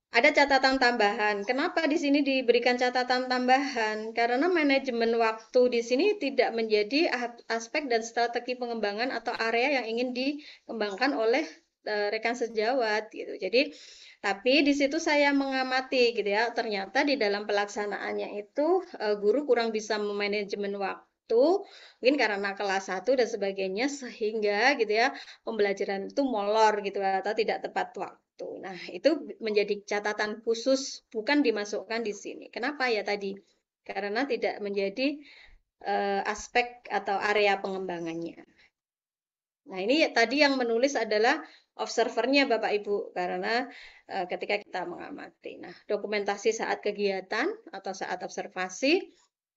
ada catatan tambahan. Kenapa di sini diberikan catatan tambahan? Karena manajemen waktu di sini tidak menjadi aspek dan strategi pengembangan atau area yang ingin dikembangkan oleh rekan sejawat gitu. Jadi, tapi di situ saya mengamati gitu ya, ternyata di dalam pelaksanaannya itu guru kurang bisa memanajemen waktu, mungkin karena kelas 1 dan sebagainya, sehingga gitu ya pembelajaran itu molor gitu atau tidak tepat waktu. Nah, itu menjadi catatan khusus, bukan dimasukkan di sini. Kenapa ya tadi? Karena tidak menjadi aspek atau area pengembangannya. Nah, ini tadi yang menulis adalah observernya Bapak Ibu, karena ketika kita mengamati. Nah, dokumentasi saat kegiatan atau saat observasi.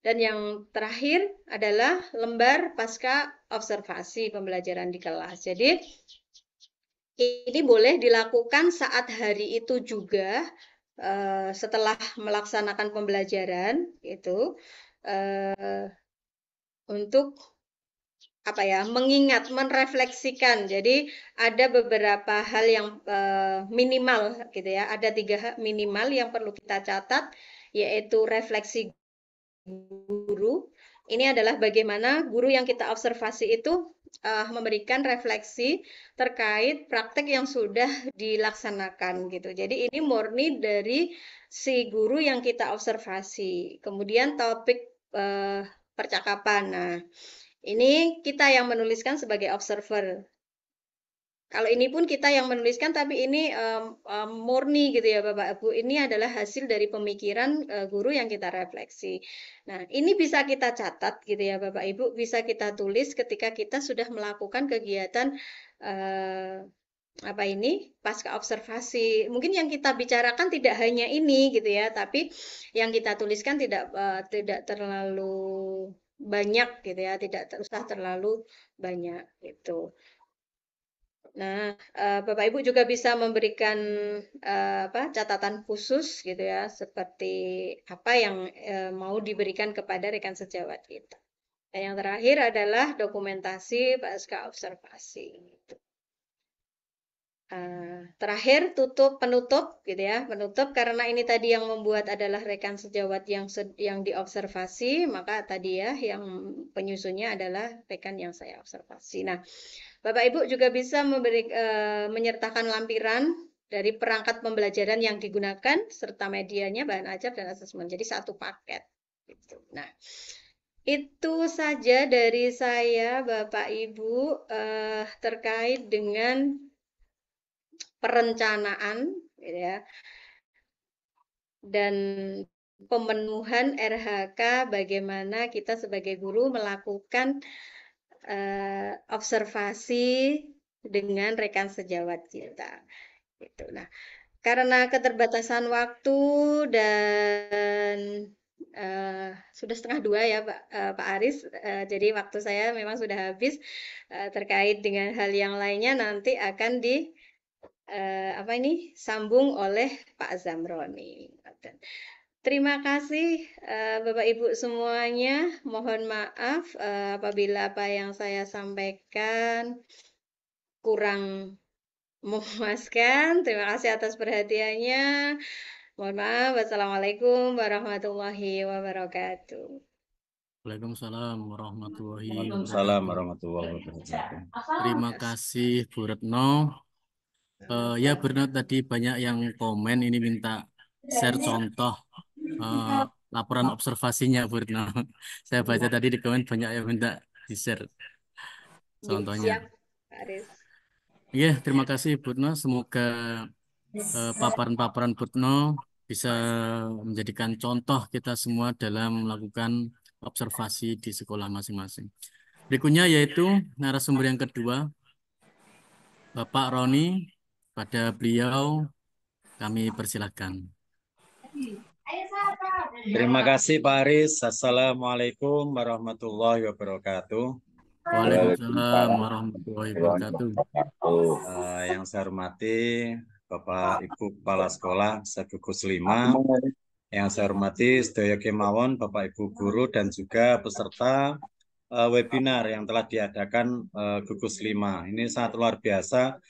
Dan yang terakhir adalah lembar pasca observasi pembelajaran di kelas. Jadi, ini boleh dilakukan saat hari itu juga, setelah melaksanakan pembelajaran, itu untuk apa ya, mengingat, merefleksikan. Jadi ada beberapa hal yang minimal gitu ya. Ada 3 minimal yang perlu kita catat, yaitu refleksi guru. Ini adalah bagaimana guru yang kita observasi itu memberikan refleksi terkait praktek yang sudah dilaksanakan gitu. Jadi ini murni dari si guru yang kita observasi. Kemudian topik percakapan. Nah, ini kita yang menuliskan sebagai observer. Kalau ini pun kita yang menuliskan, tapi ini murni gitu ya Bapak Ibu. Ini adalah hasil dari pemikiran guru yang kita refleksi. Nah, ini bisa kita catat gitu ya Bapak Ibu. Bisa kita tulis ketika kita sudah melakukan kegiatan apa ini pasca observasi. Mungkin yang kita bicarakan tidak hanya ini gitu ya, tapi yang kita tuliskan tidak terlalu banyak gitu ya, tidak usah terlalu banyak gitu. Nah, Bapak Ibu juga bisa memberikan catatan khusus gitu ya, seperti apa yang mau diberikan kepada rekan sejawat kita. Dan yang terakhir adalah dokumentasi pasca observasi. Gitu. Terakhir penutup gitu ya, penutup karena ini tadi yang membuat adalah rekan sejawat yang diobservasi, maka tadi ya yang penyusunnya adalah rekan yang saya observasi. Nah, Bapak Ibu juga bisa menyertakan lampiran dari perangkat pembelajaran yang digunakan serta medianya, bahan ajar dan asesmen. Jadi satu paket. Gitu. Nah, itu saja dari saya Bapak Ibu terkait dengan perencanaan gitu ya, dan pemenuhan RHK, bagaimana kita sebagai guru melakukan observasi dengan rekan sejawat kita. Gitu. Nah, karena keterbatasan waktu dan sudah 1:30 ya Pak Aris, jadi waktu saya memang sudah habis. Terkait dengan hal yang lainnya nanti akan sambung oleh Pak Zamroni. Terima kasih Bapak Ibu semuanya. Mohon maaf apabila apa yang saya sampaikan kurang memuaskan. Terima kasih atas perhatiannya. Mohon maaf. Wassalamualaikum warahmatullahi wabarakatuh. Waalaikumsalam warahmatullahi Waalaikumsalam wabarakatuh. warahmatullahi wabarakatuh. Terima kasih Bu Retno. Ya Bu Retno tadi banyak yang komen ini minta share contoh laporan observasinya Bu Retno. Saya baca tadi di komen banyak yang minta di-share contohnya. Siap, Pak Aris. Iya, terima kasih Bu Retno. Semoga paparan-paparan Bu Retno bisa menjadikan contoh kita semua dalam melakukan observasi di sekolah masing-masing. Berikutnya yaitu narasumber yang kedua, Bapak Roni. Pada beliau kami persilakan. Terima kasih Pak Aris. Assalamualaikum warahmatullahi wabarakatuh. Waalaikumsalam warahmatullahi wabarakatuh. Yang saya hormati Bapak Ibu Kepala Sekolah Segugus 5, yang saya hormati sedaya kemawon Bapak Ibu guru dan juga peserta webinar yang telah diadakan Gugus 5. Ini sangat luar biasa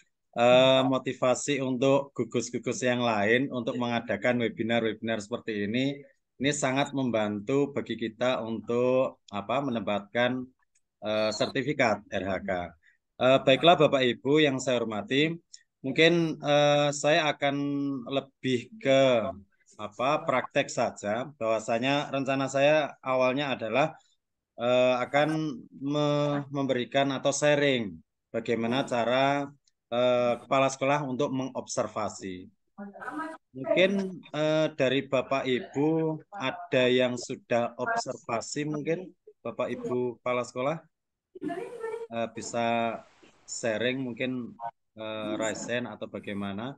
motivasi untuk gugus-gugus yang lain untuk mengadakan webinar-webinar seperti ini. Ini sangat membantu bagi kita untuk mendapatkan sertifikat RHK. Baiklah Bapak Ibu yang saya hormati, mungkin saya akan lebih ke praktek saja. Bahwasanya rencana saya awalnya adalah akan memberikan atau sharing bagaimana cara kepala sekolah untuk mengobservasi. Mungkin dari Bapak Ibu ada yang sudah observasi mungkin Bapak Ibu Kepala Sekolah bisa sharing mungkin raise hand atau bagaimana?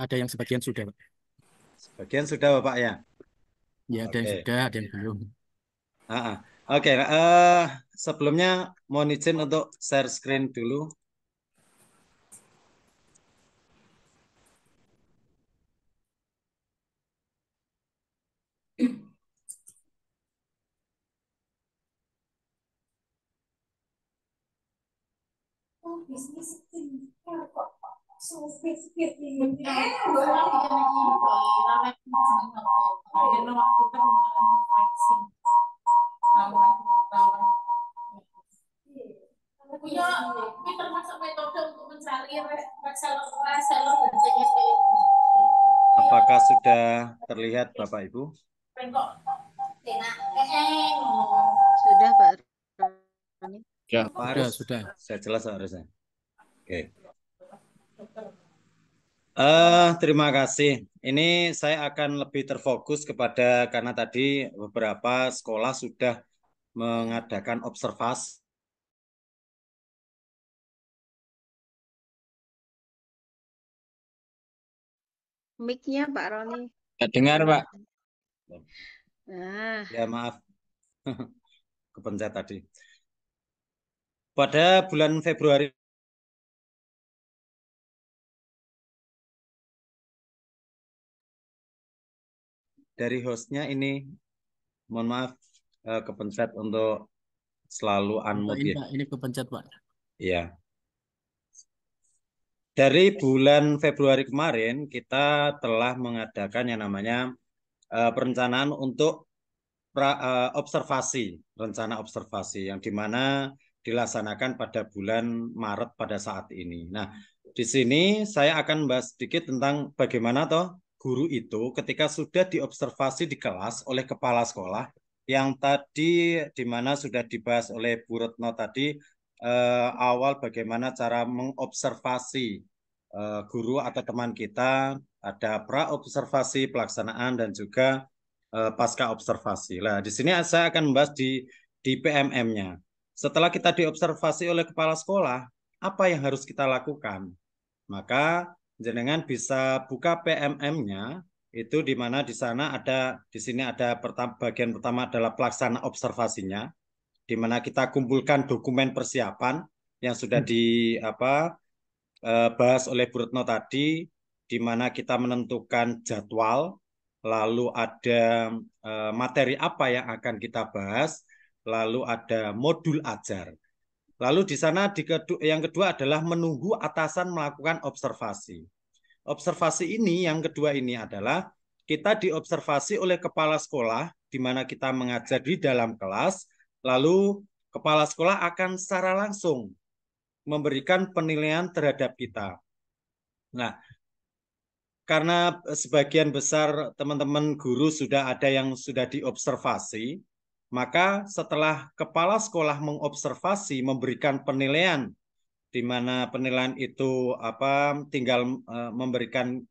Ada yang sebagian sudah, Pak. Sebagian sudah Bapak ya? Ya, ada yang Oke. sudah, ada yang belum. Oke. Sebelumnya mohon izin untuk share screen dulu. Ini termasuk metode untuk mencari Apakah sudah terlihat Bapak Ibu? Sudah, Pak Roni. Ya, Apa harus? sudah. Saya jelas harusnya. Oke. Terima kasih. Ini saya akan lebih terfokus kepada karena tadi beberapa sekolah sudah mengadakan observasi. Mic-nya Pak Roni. Dengar, Pak? Nah, Ya, maaf. Kepencet tadi. Pada bulan Februari dari hostnya ini, mohon maaf, kepencet untuk selalu unmute ya. Ini kepencet, Pak. Iya. Dari bulan Februari kemarin kita telah mengadakan yang namanya perencanaan untuk observasi, rencana observasi yang dimana dilaksanakan pada bulan Maret pada saat ini. Nah, di sini saya akan membahas sedikit tentang bagaimana toh guru itu ketika sudah diobservasi di kelas oleh kepala sekolah yang tadi dimana sudah dibahas oleh Bu Retno tadi awal bagaimana cara mengobservasi guru atau teman kita, ada pra-observasi, pelaksanaan, dan juga pasca observasi. Nah, di sini saya akan membahas di PMM-nya. Setelah kita diobservasi oleh kepala sekolah, apa yang harus kita lakukan? Maka jenengan bisa buka PMM-nya, itu di mana di sana ada, di sini ada bagian pertama adalah pelaksana observasinya, di mana kita kumpulkan dokumen persiapan yang sudah bahas oleh Bu Retno tadi, di mana kita menentukan jadwal, lalu ada materi apa yang akan kita bahas, lalu ada modul ajar. Lalu di sana yang kedua adalah menunggu atasan melakukan observasi. Observasi ini yang kedua ini adalah kita diobservasi oleh kepala sekolah, di mana kita mengajar di dalam kelas, lalu kepala sekolah akan secara langsung memberikan penilaian terhadap kita. Nah, karena sebagian besar teman-teman guru sudah ada yang sudah diobservasi, maka setelah kepala sekolah mengobservasi, memberikan penilaian, di mana penilaian itu tinggal memberikan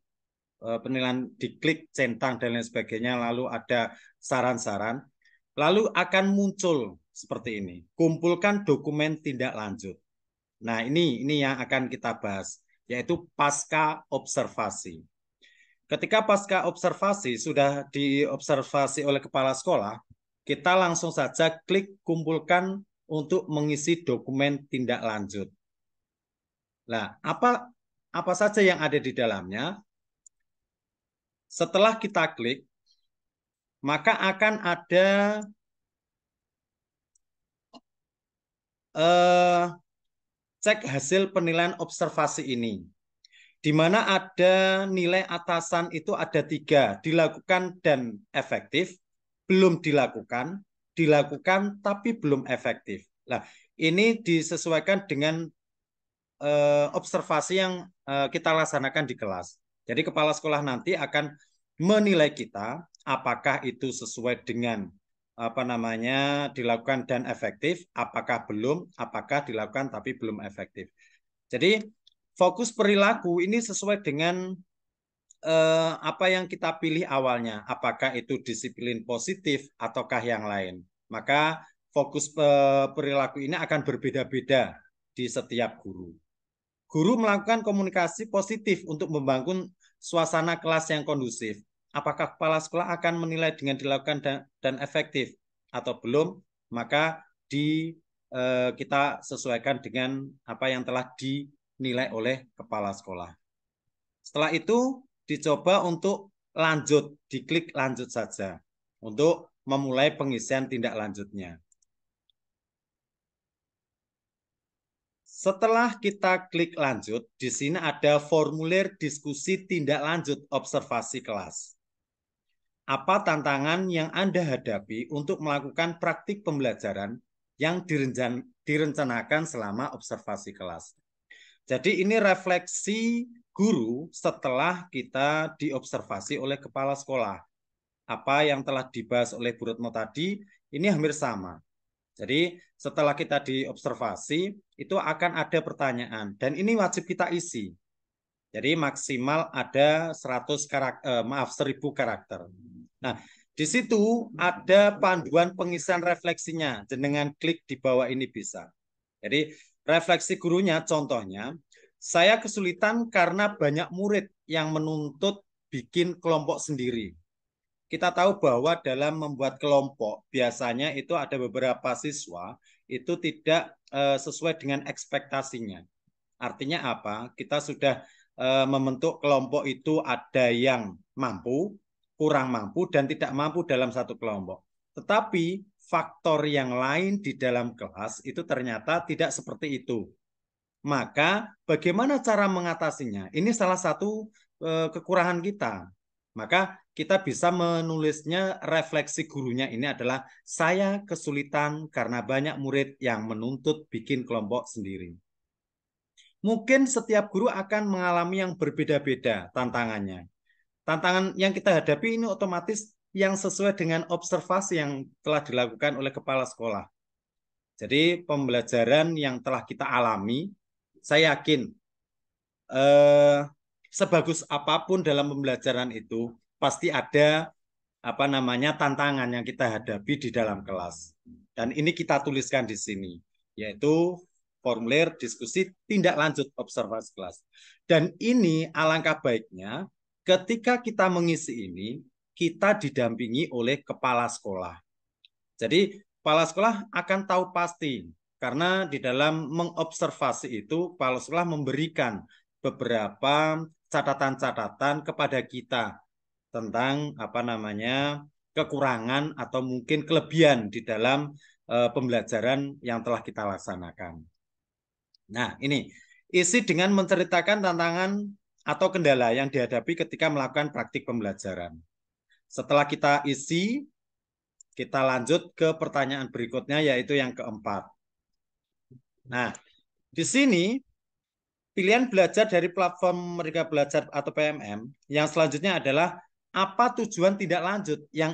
penilaian diklik, centang, dan lain sebagainya, lalu ada saran-saran, lalu akan muncul seperti ini, kumpulkan dokumen tindak lanjut. Nah, ini yang akan kita bahas, yaitu pasca observasi. Ketika pasca observasi sudah diobservasi oleh kepala sekolah, kita langsung saja klik kumpulkan untuk mengisi dokumen tindak lanjut. Nah, apa saja yang ada di dalamnya? Setelah kita klik, maka akan ada cek hasil penilaian observasi ini, di mana ada nilai atasan itu ada 3, dilakukan dan efektif, belum dilakukan, dilakukan tapi belum efektif. Nah, ini disesuaikan dengan observasi yang kita laksanakan di kelas. Jadi kepala sekolah nanti akan menilai kita apakah itu sesuai dengan dilakukan dan efektif, apakah belum, apakah dilakukan tapi belum efektif. Jadi fokus perilaku ini sesuai dengan apa yang kita pilih awalnya, apakah itu disiplin positif ataukah yang lain. Maka fokus perilaku ini akan berbeda-beda di setiap guru. Guru melakukan komunikasi positif untuk membangun suasana kelas yang kondusif. Apakah kepala sekolah akan menilai dengan dilakukan dan efektif atau belum? Maka kita sesuaikan dengan apa yang telah dinilai oleh kepala sekolah. Setelah itu dicoba untuk lanjut, diklik lanjut saja untuk memulai pengisian tindak lanjutnya. Setelah kita klik lanjut, di sini ada formulir diskusi tindak lanjut observasi kelas. Apa tantangan yang Anda hadapi untuk melakukan praktik pembelajaran yang direncanakan selama observasi kelas? Jadi ini refleksi guru setelah kita diobservasi oleh kepala sekolah. Apa yang telah dibahas oleh Bu Retno tadi, ini hampir sama. Jadi setelah kita diobservasi, itu akan ada pertanyaan. Dan ini wajib kita isi. Jadi maksimal ada 1000 karakter. Nah, di situ ada panduan pengisian refleksinya. Dengan klik di bawah ini bisa. Jadi refleksi gurunya contohnya, saya kesulitan karena banyak murid yang menuntut bikin kelompok sendiri. Kita tahu bahwa dalam membuat kelompok biasanya itu ada beberapa siswa itu tidak sesuai dengan ekspektasinya. Artinya apa? Kita sudah membentuk kelompok itu ada yang mampu, kurang mampu, dan tidak mampu dalam satu kelompok. Tetapi faktor yang lain di dalam kelas itu ternyata tidak seperti itu. Maka bagaimana cara mengatasinya? Ini salah satu kekurangan kita. Maka kita bisa menulisnya refleksi gurunya ini adalah saya kesulitan karena banyak murid yang menuntut bikin kelompok sendiri. Mungkin setiap guru akan mengalami yang berbeda-beda tantangannya. Tantangan yang kita hadapi ini otomatis yang sesuai dengan observasi yang telah dilakukan oleh kepala sekolah. Jadi pembelajaran yang telah kita alami, saya yakin sebagus apapun dalam pembelajaran itu pasti ada tantangan yang kita hadapi di dalam kelas. Dan ini kita tuliskan di sini, yaitu formulir diskusi tindak lanjut observasi kelas. Dan ini alangkah baiknya ketika kita mengisi ini, kita didampingi oleh kepala sekolah. Jadi kepala sekolah akan tahu pasti, karena di dalam mengobservasi itu kepala sekolah memberikan beberapa catatan-catatan kepada kita tentang kekurangan atau mungkin kelebihan di dalam pembelajaran yang telah kita laksanakan. Nah, ini isi dengan menceritakan tantangan atau kendala yang dihadapi ketika melakukan praktik pembelajaran. Setelah kita isi, kita lanjut ke pertanyaan berikutnya, yaitu yang keempat. Nah, di sini pilihan belajar dari platform Merdeka Belajar atau PMM yang selanjutnya adalah apa tujuan tindak lanjut yang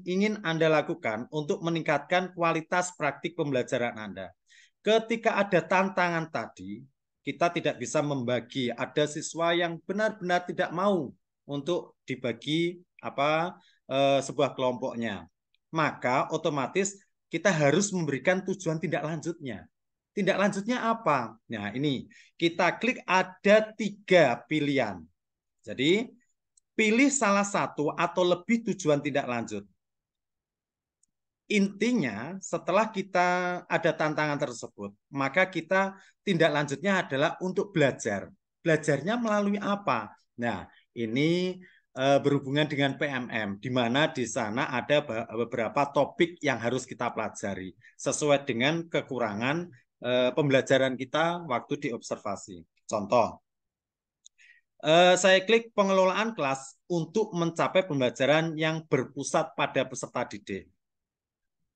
ingin Anda lakukan untuk meningkatkan kualitas praktik pembelajaran Anda. Ketika ada tantangan tadi, kita tidak bisa membagi. Ada siswa yang benar-benar tidak mau untuk dibagi sebuah kelompoknya. Maka otomatis kita harus memberikan tujuan tindak lanjutnya. Tindak lanjutnya apa? Nah, ini kita klik ada 3 pilihan. Jadi pilih salah satu atau lebih tujuan tindak lanjut. Intinya setelah kita ada tantangan tersebut, maka kita tindak lanjutnya adalah untuk belajar. Belajarnya melalui apa? Nah, ini berhubungan dengan PMM, di mana di sana ada beberapa topik yang harus kita pelajari sesuai dengan kekurangan pembelajaran kita waktu diobservasi. Contoh, saya klik pengelolaan kelas untuk mencapai pembelajaran yang berpusat pada peserta didik.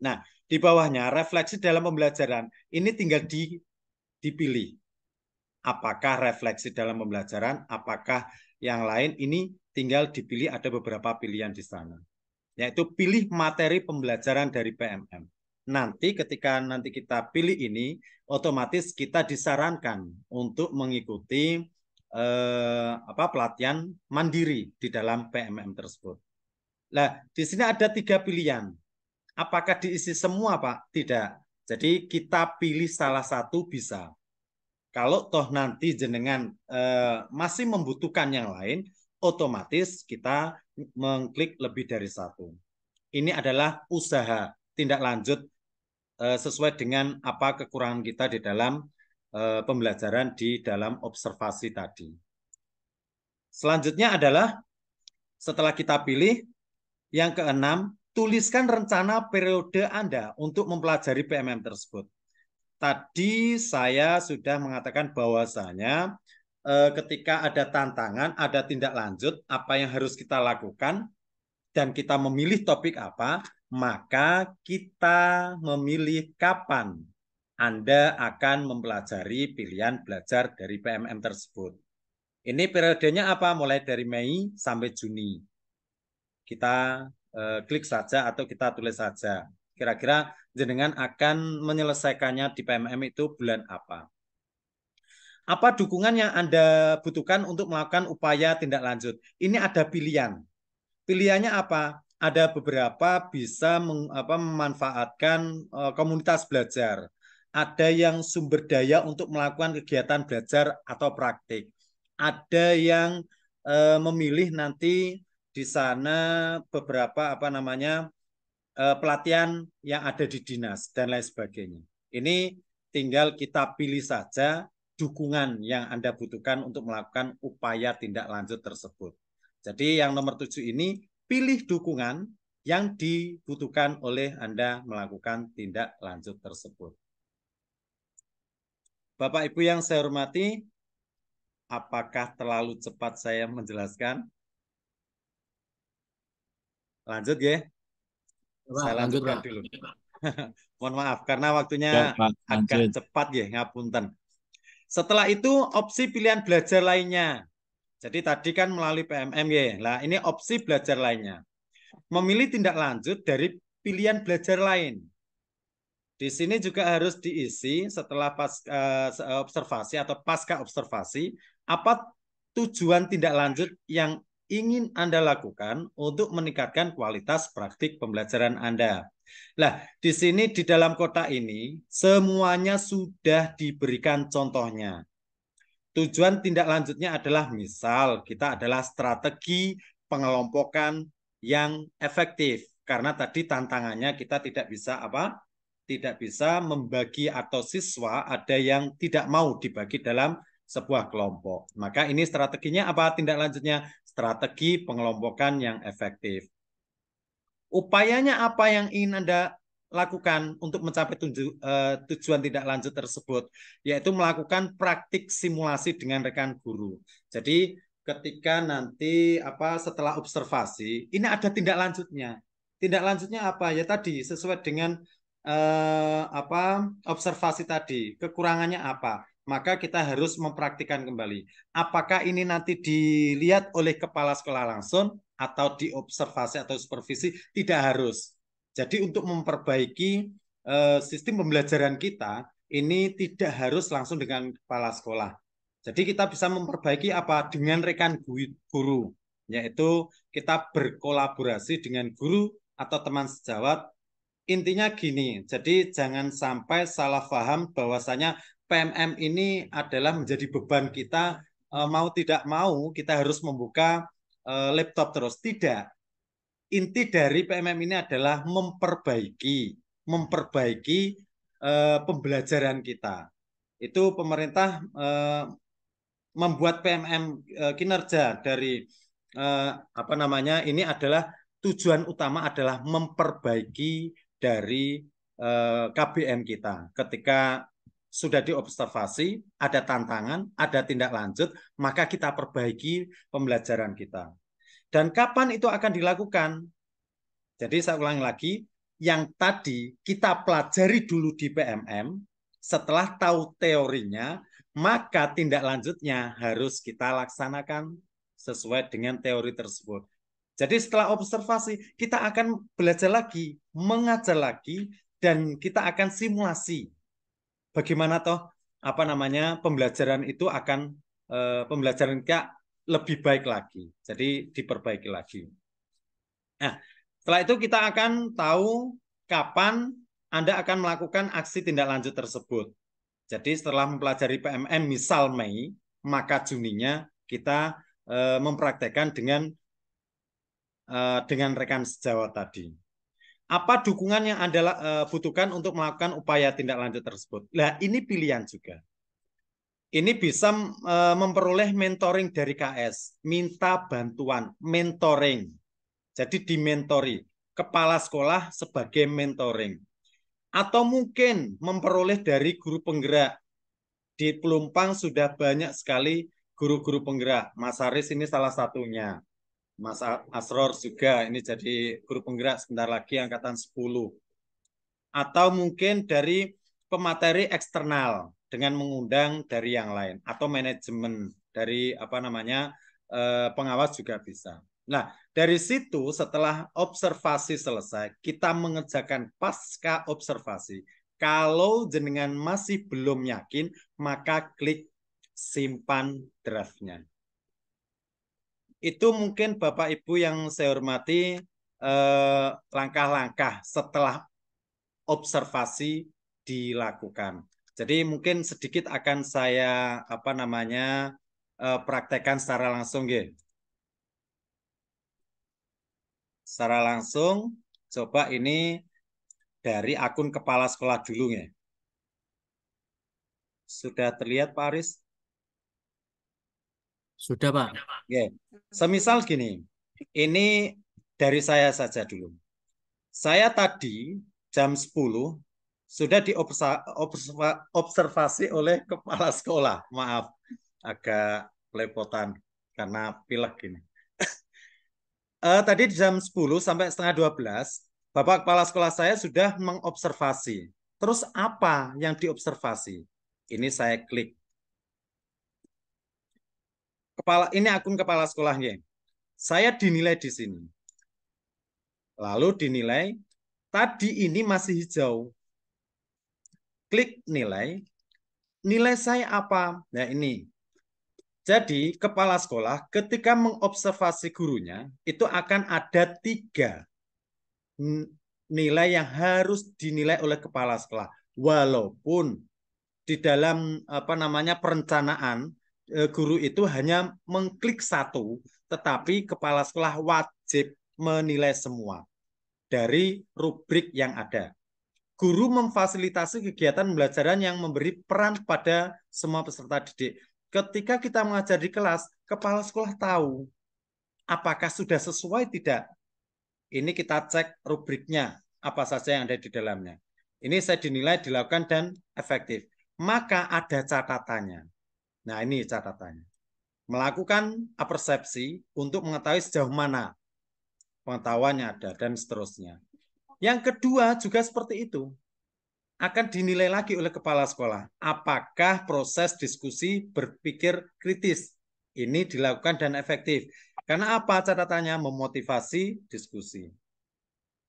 Nah, di bawahnya refleksi dalam pembelajaran ini tinggal dipilih. Apakah refleksi dalam pembelajaran, apakah yang lain, ini tinggal dipilih, ada beberapa pilihan di sana. Yaitu pilih materi pembelajaran dari PMM. Nanti ketika kita pilih ini, otomatis kita disarankan untuk mengikuti pelatihan mandiri di dalam PMM tersebut. Nah, di sini ada 3 pilihan. Apakah diisi semua, Pak? Tidak. Jadi kita pilih salah satu bisa. Kalau toh nanti jenengan masih membutuhkan yang lain, otomatis kita mengklik lebih dari satu. Ini adalah usaha tindak lanjut sesuai dengan apa kekurangan kita di dalam pembelajaran di dalam observasi tadi. Selanjutnya adalah setelah kita pilih, yang keenam, tuliskan rencana periode Anda untuk mempelajari PMM tersebut. Tadi saya sudah mengatakan bahwasanya ketika ada tantangan, ada tindak lanjut, apa yang harus kita lakukan, dan kita memilih topik apa, maka kita memilih kapan Anda akan mempelajari pilihan belajar dari PMM tersebut. Ini periodenya apa? Mulai dari Mei sampai Juni. Kita klik saja atau kita tulis saja. Kira-kira jenengan akan menyelesaikannya di PMM itu bulan apa? Apa dukungan yang Anda butuhkan untuk melakukan upaya tindak lanjut? Ini ada pilihan. Pilihannya apa? Ada beberapa bisa memanfaatkan komunitas belajar. Ada yang sumber daya untuk melakukan kegiatan belajar atau praktik. Ada yang memilih nanti di sana beberapa pelatihan yang ada di dinas dan lain sebagainya. Ini tinggal kita pilih saja dukungan yang Anda butuhkan untuk melakukan upaya tindak lanjut tersebut. Jadi yang nomor 7 ini, pilih dukungan yang dibutuhkan oleh Anda melakukan tindak lanjut tersebut. Bapak Ibu yang saya hormati, apakah terlalu cepat saya menjelaskan? Lanjut ya. Saya lanjutkan dulu. Mohon maaf karena waktunya agak cepat ya, ngapunten. Setelah itu opsi pilihan belajar lainnya. Jadi tadi kan melalui PMM ya. Nah, ini opsi belajar lainnya. Memilih tindak lanjut dari pilihan belajar lain. Di sini juga harus diisi setelah observasi atau pasca observasi, apa tujuan tindak lanjut yang ingin Anda lakukan untuk meningkatkan kualitas praktik pembelajaran Anda. Nah, di sini di dalam kotak ini semuanya sudah diberikan contohnya. Tujuan tindak lanjutnya adalah misal kita adalah strategi pengelompokan yang efektif. Karena tadi tantangannya kita tidak bisa membagi atau siswa ada yang tidak mau dibagi dalam sebuah kelompok. Maka ini strateginya apa? Tindak lanjutnya strategi pengelompokan yang efektif. Upayanya apa yang ingin Anda lakukan untuk mencapai tujuan tindak lanjut tersebut, yaitu melakukan praktik simulasi dengan rekan guru. Jadi ketika nanti setelah observasi, ini ada tindak lanjutnya. Tindak lanjutnya apa? Ya tadi sesuai dengan observasi tadi, kekurangannya apa? Maka kita harus mempraktikkan kembali. Apakah ini nanti dilihat oleh kepala sekolah langsung atau diobservasi atau supervisi? Tidak harus. Jadi untuk memperbaiki sistem pembelajaran kita, ini tidak harus langsung dengan kepala sekolah. Jadi kita bisa memperbaiki apa? Dengan rekan guru, yaitu kita berkolaborasi dengan guru atau teman sejawat. Intinya gini, jadi jangan sampai salah paham bahwasanya PMM ini adalah menjadi beban kita, mau tidak mau kita harus membuka laptop terus. Tidak. Inti dari PMM ini adalah memperbaiki pembelajaran kita. Itu pemerintah membuat PMM kinerja dari ini adalah tujuan utama adalah memperbaiki dari KBM kita. Ketika sudah diobservasi, ada tantangan, ada tindak lanjut, maka kita perbaiki pembelajaran kita. Dan kapan itu akan dilakukan? Jadi saya ulangi lagi, yang tadi kita pelajari dulu di PMM, setelah tahu teorinya, maka tindak lanjutnya harus kita laksanakan sesuai dengan teori tersebut. Jadi setelah observasi, kita akan belajar lagi, mengajar lagi, dan kita akan simulasi. Bagaimana toh pembelajaran itu akan pembelajaran kita lebih baik lagi. Jadi diperbaiki lagi. Nah, setelah itu kita akan tahu kapan Anda akan melakukan aksi tindak lanjut tersebut. Jadi setelah mempelajari PMM misal Mei, maka Juninya kita mempraktekkan dengan rekan sejawat tadi. Apa dukungan yang Anda butuhkan untuk melakukan upaya tindak lanjut tersebut? Nah, ini pilihan juga. Ini bisa memperoleh mentoring dari KS, minta bantuan, mentoring. Jadi dimentori, kepala sekolah sebagai mentoring. Atau mungkin memperoleh dari guru penggerak. Di Pelumpang sudah banyak sekali guru-guru penggerak. Mas Haris ini salah satunya. Mas Asror juga ini jadi guru penggerak sebentar lagi angkatan 10. Atau mungkin dari pemateri eksternal dengan mengundang dari yang lain atau manajemen dari pengawas juga bisa. Nah, dari situ setelah observasi selesai, kita mengerjakan pasca observasi. Kalau jenengan masih belum yakin, maka klik simpan draftnya. Itu mungkin Bapak Ibu yang saya hormati langkah-langkah setelah observasi dilakukan. Jadi mungkin sedikit akan saya praktekkan secara langsung ya. Secara langsung coba ini dari akun kepala sekolah dulu ya. Sudah terlihat Pak Aris? Sudah, Pak. Ya. Semisal gini, ini dari saya saja dulu. Saya tadi jam 10 sudah diobservasi oleh kepala sekolah. Maaf, agak lepotan karena pilek gini. Tadi jam 10 sampai setengah 12, Bapak Kepala Sekolah saya sudah mengobservasi. Terus apa yang diobservasi? Ini saya klik. Ini akun kepala sekolahnya. Saya dinilai di sini. Lalu dinilai, tadi ini masih hijau. Klik nilai. Nilai saya apa? Nah ini. Jadi kepala sekolah ketika mengobservasi gurunya, itu akan ada 3 nilai yang harus dinilai oleh kepala sekolah. Walaupun di dalam perencanaan guru itu hanya mengklik 1, tetapi kepala sekolah wajib menilai semua dari rubrik yang ada. Guru memfasilitasi kegiatan pembelajaran yang memberi peran pada semua peserta didik. Ketika kita mengajar di kelas, kepala sekolah tahu apakah sudah sesuai tidak. Ini kita cek rubriknya, apa saja yang ada di dalamnya. Ini saya dinilai dilakukan dan efektif. Maka ada catatannya. Nah ini catatannya. Melakukan persepsi untuk mengetahui sejauh mana pengetahuannya ada dan seterusnya. Yang kedua juga seperti itu. Akan dinilai lagi oleh kepala sekolah. Apakah proses diskusi berpikir kritis ini dilakukan dan efektif. Karena apa catatannya? Memotivasi diskusi.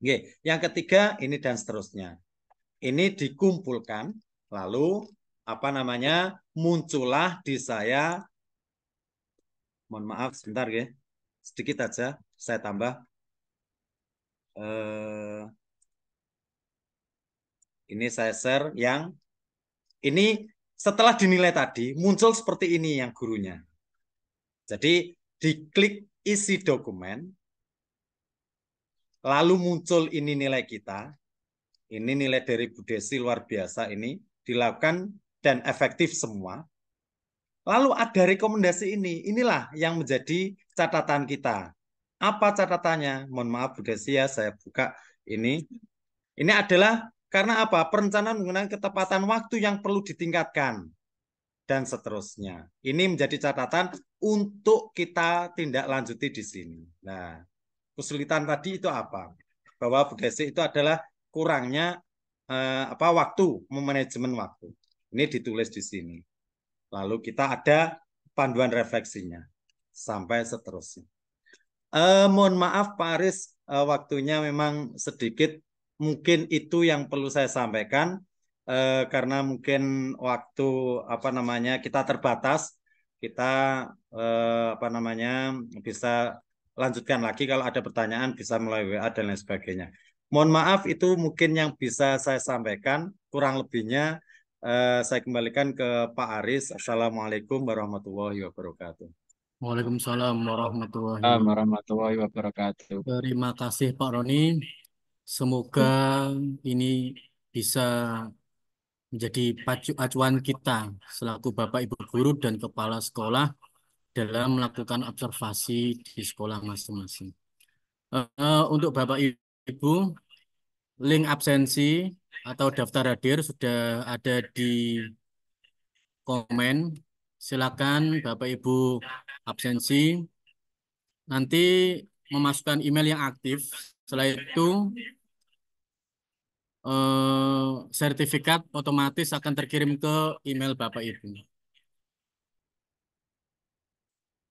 Oke. Yang ketiga ini dan seterusnya. Ini dikumpulkan lalu muncullah di saya, mohon maaf sebentar ya, sedikit aja saya tambah. Ini saya share yang ini setelah dinilai tadi muncul seperti ini yang gurunya. Jadi diklik isi dokumen, lalu muncul ini nilai kita. Ini nilai dari Bu Desi luar biasa ini dilakukan dan efektif semua. Lalu ada rekomendasi ini. Inilah yang menjadi catatan kita. Apa catatannya? Mohon maaf Bu Desi ya, saya buka ini. Ini adalah karena apa? Perencanaan menggunakan ketepatan waktu yang perlu ditingkatkan dan seterusnya. Ini menjadi catatan untuk kita tindak lanjuti di sini. Nah, kesulitan tadi itu apa? Bahwa Bu Desi itu adalah kurangnya waktu, memanajemen waktu. Ini ditulis di sini. Lalu kita ada panduan refleksinya sampai seterusnya. Mohon maaf Pak Aris, waktunya memang sedikit. Mungkin itu yang perlu saya sampaikan karena mungkin waktu kita terbatas. Kita bisa lanjutkan lagi kalau ada pertanyaan bisa melalui WA dan lain sebagainya. Mohon maaf itu mungkin yang bisa saya sampaikan. Kurang lebihnya saya kembalikan ke Pak Aris. Assalamualaikum warahmatullahi wabarakatuh. Waalaikumsalam warahmatullahi Assalamualaikum wabarakatuh. warahmatullahi wabarakatuh. Terima kasih Pak Roni. Semoga ini bisa menjadi acuan kita selaku Bapak Ibu guru dan kepala sekolah dalam melakukan observasi di sekolah masing-masing. Untuk Bapak Ibu, link absensi atau daftar hadir sudah ada di komen. Silakan Bapak Ibu absensi. Nanti memasukkan email yang aktif. Setelah itu sertifikat otomatis akan terkirim ke email Bapak Ibu.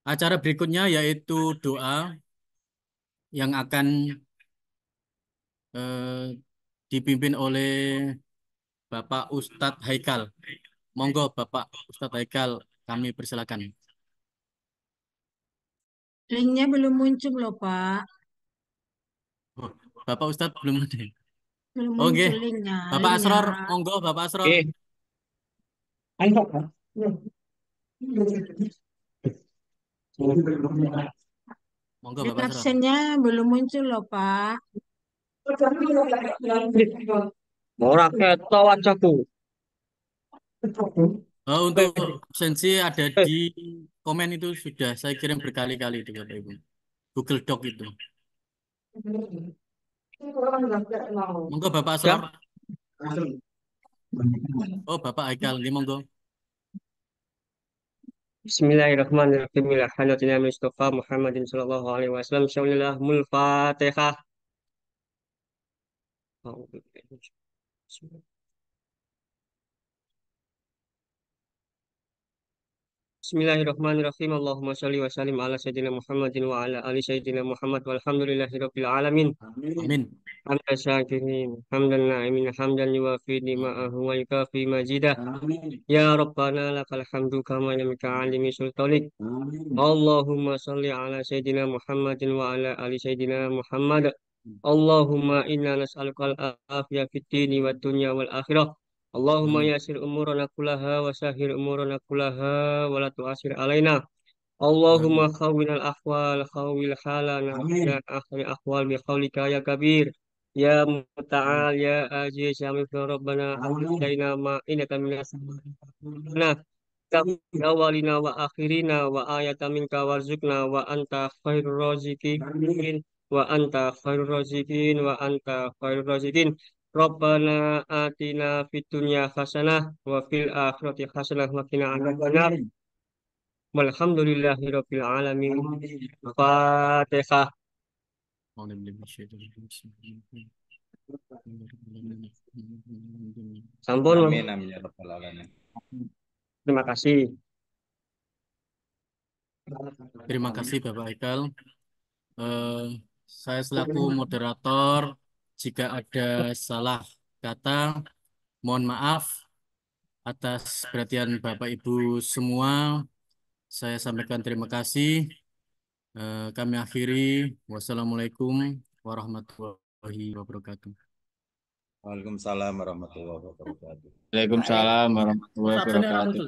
Acara berikutnya yaitu doa yang akan dipimpin oleh Bapak Ustadz Haikal. Monggo Bapak Ustadz Haikal, kami persilakan. Linknya belum muncul loh Pak. Oh, Bapak Ustadz belum ada. Belum Oke, muncul linknya. Bapak Asror, monggo Bapak Asror. Oke. Monggo Link Bapak Asror. absennya belum muncul loh Pak. Ora keto wajahku. Untuk absensi ada di komen itu sudah saya kirim berkali-kali di Bapak Ibu. Google Doc itu. Monggo Bapak Asror. Oh Bapak Haikal, ini monggo. Bismillahirrahmanirrahim. Alhamdulillah Mustafa Muhammadin sallallahu alaihi wasallam. Syaulilah Fatihah. Bismillahirrahmanirrahim. Allahumma shalli wa sallim ala sayyidina Muhammadin wa ala ali sayyidina Muhammad walhamdulillahi rabbil alamin. Amin. Hamdan syakirin, hamdan na'imin, hamdan yuwafi nima'ahu wa yukafi majidah. Ya Rabbana lakal hamdu kama yamika alimi sultanik. Allahumma salli ala sayyidina Muhammadin wa ala ali sayyidina Muhammad. Allahumma inna nas'aluka al-afiyah fid dini wa dunya wal akhirah. Allahumma yasir umurana kullaha wa sahir umurana kullaha wa la tu'asir alaina. Allahumma khawwin al-ahwal khawwil halana ila akhir ahwal bi qawlika ya kabir ya muta'al ya aziz ya mifra rabbana alaina ma innaka minas nah awalina wa akhirina wa ayatan minka warzuqna wa anta khairur raziqin wa anta khairur raziqin wa anta khairur raziqin Rabbana atina fid dunya hasanah wa fil akhirati hasanah wa qina adzabannar. Walhamdulillahirabbil alamin. Fatihah. Sampun. Amin amin ya rabbal alamin. Terima kasih. Terima kasih Bapak Haikal. Saya selaku moderator, jika ada salah kata, mohon maaf atas perhatian Bapak Ibu semua. Saya sampaikan terima kasih. Kami akhiri. Wassalamualaikum warahmatullahi wabarakatuh. Waalaikumsalam warahmatullahi wabarakatuh. Waalaikumsalam warahmatullahi wabarakatuh.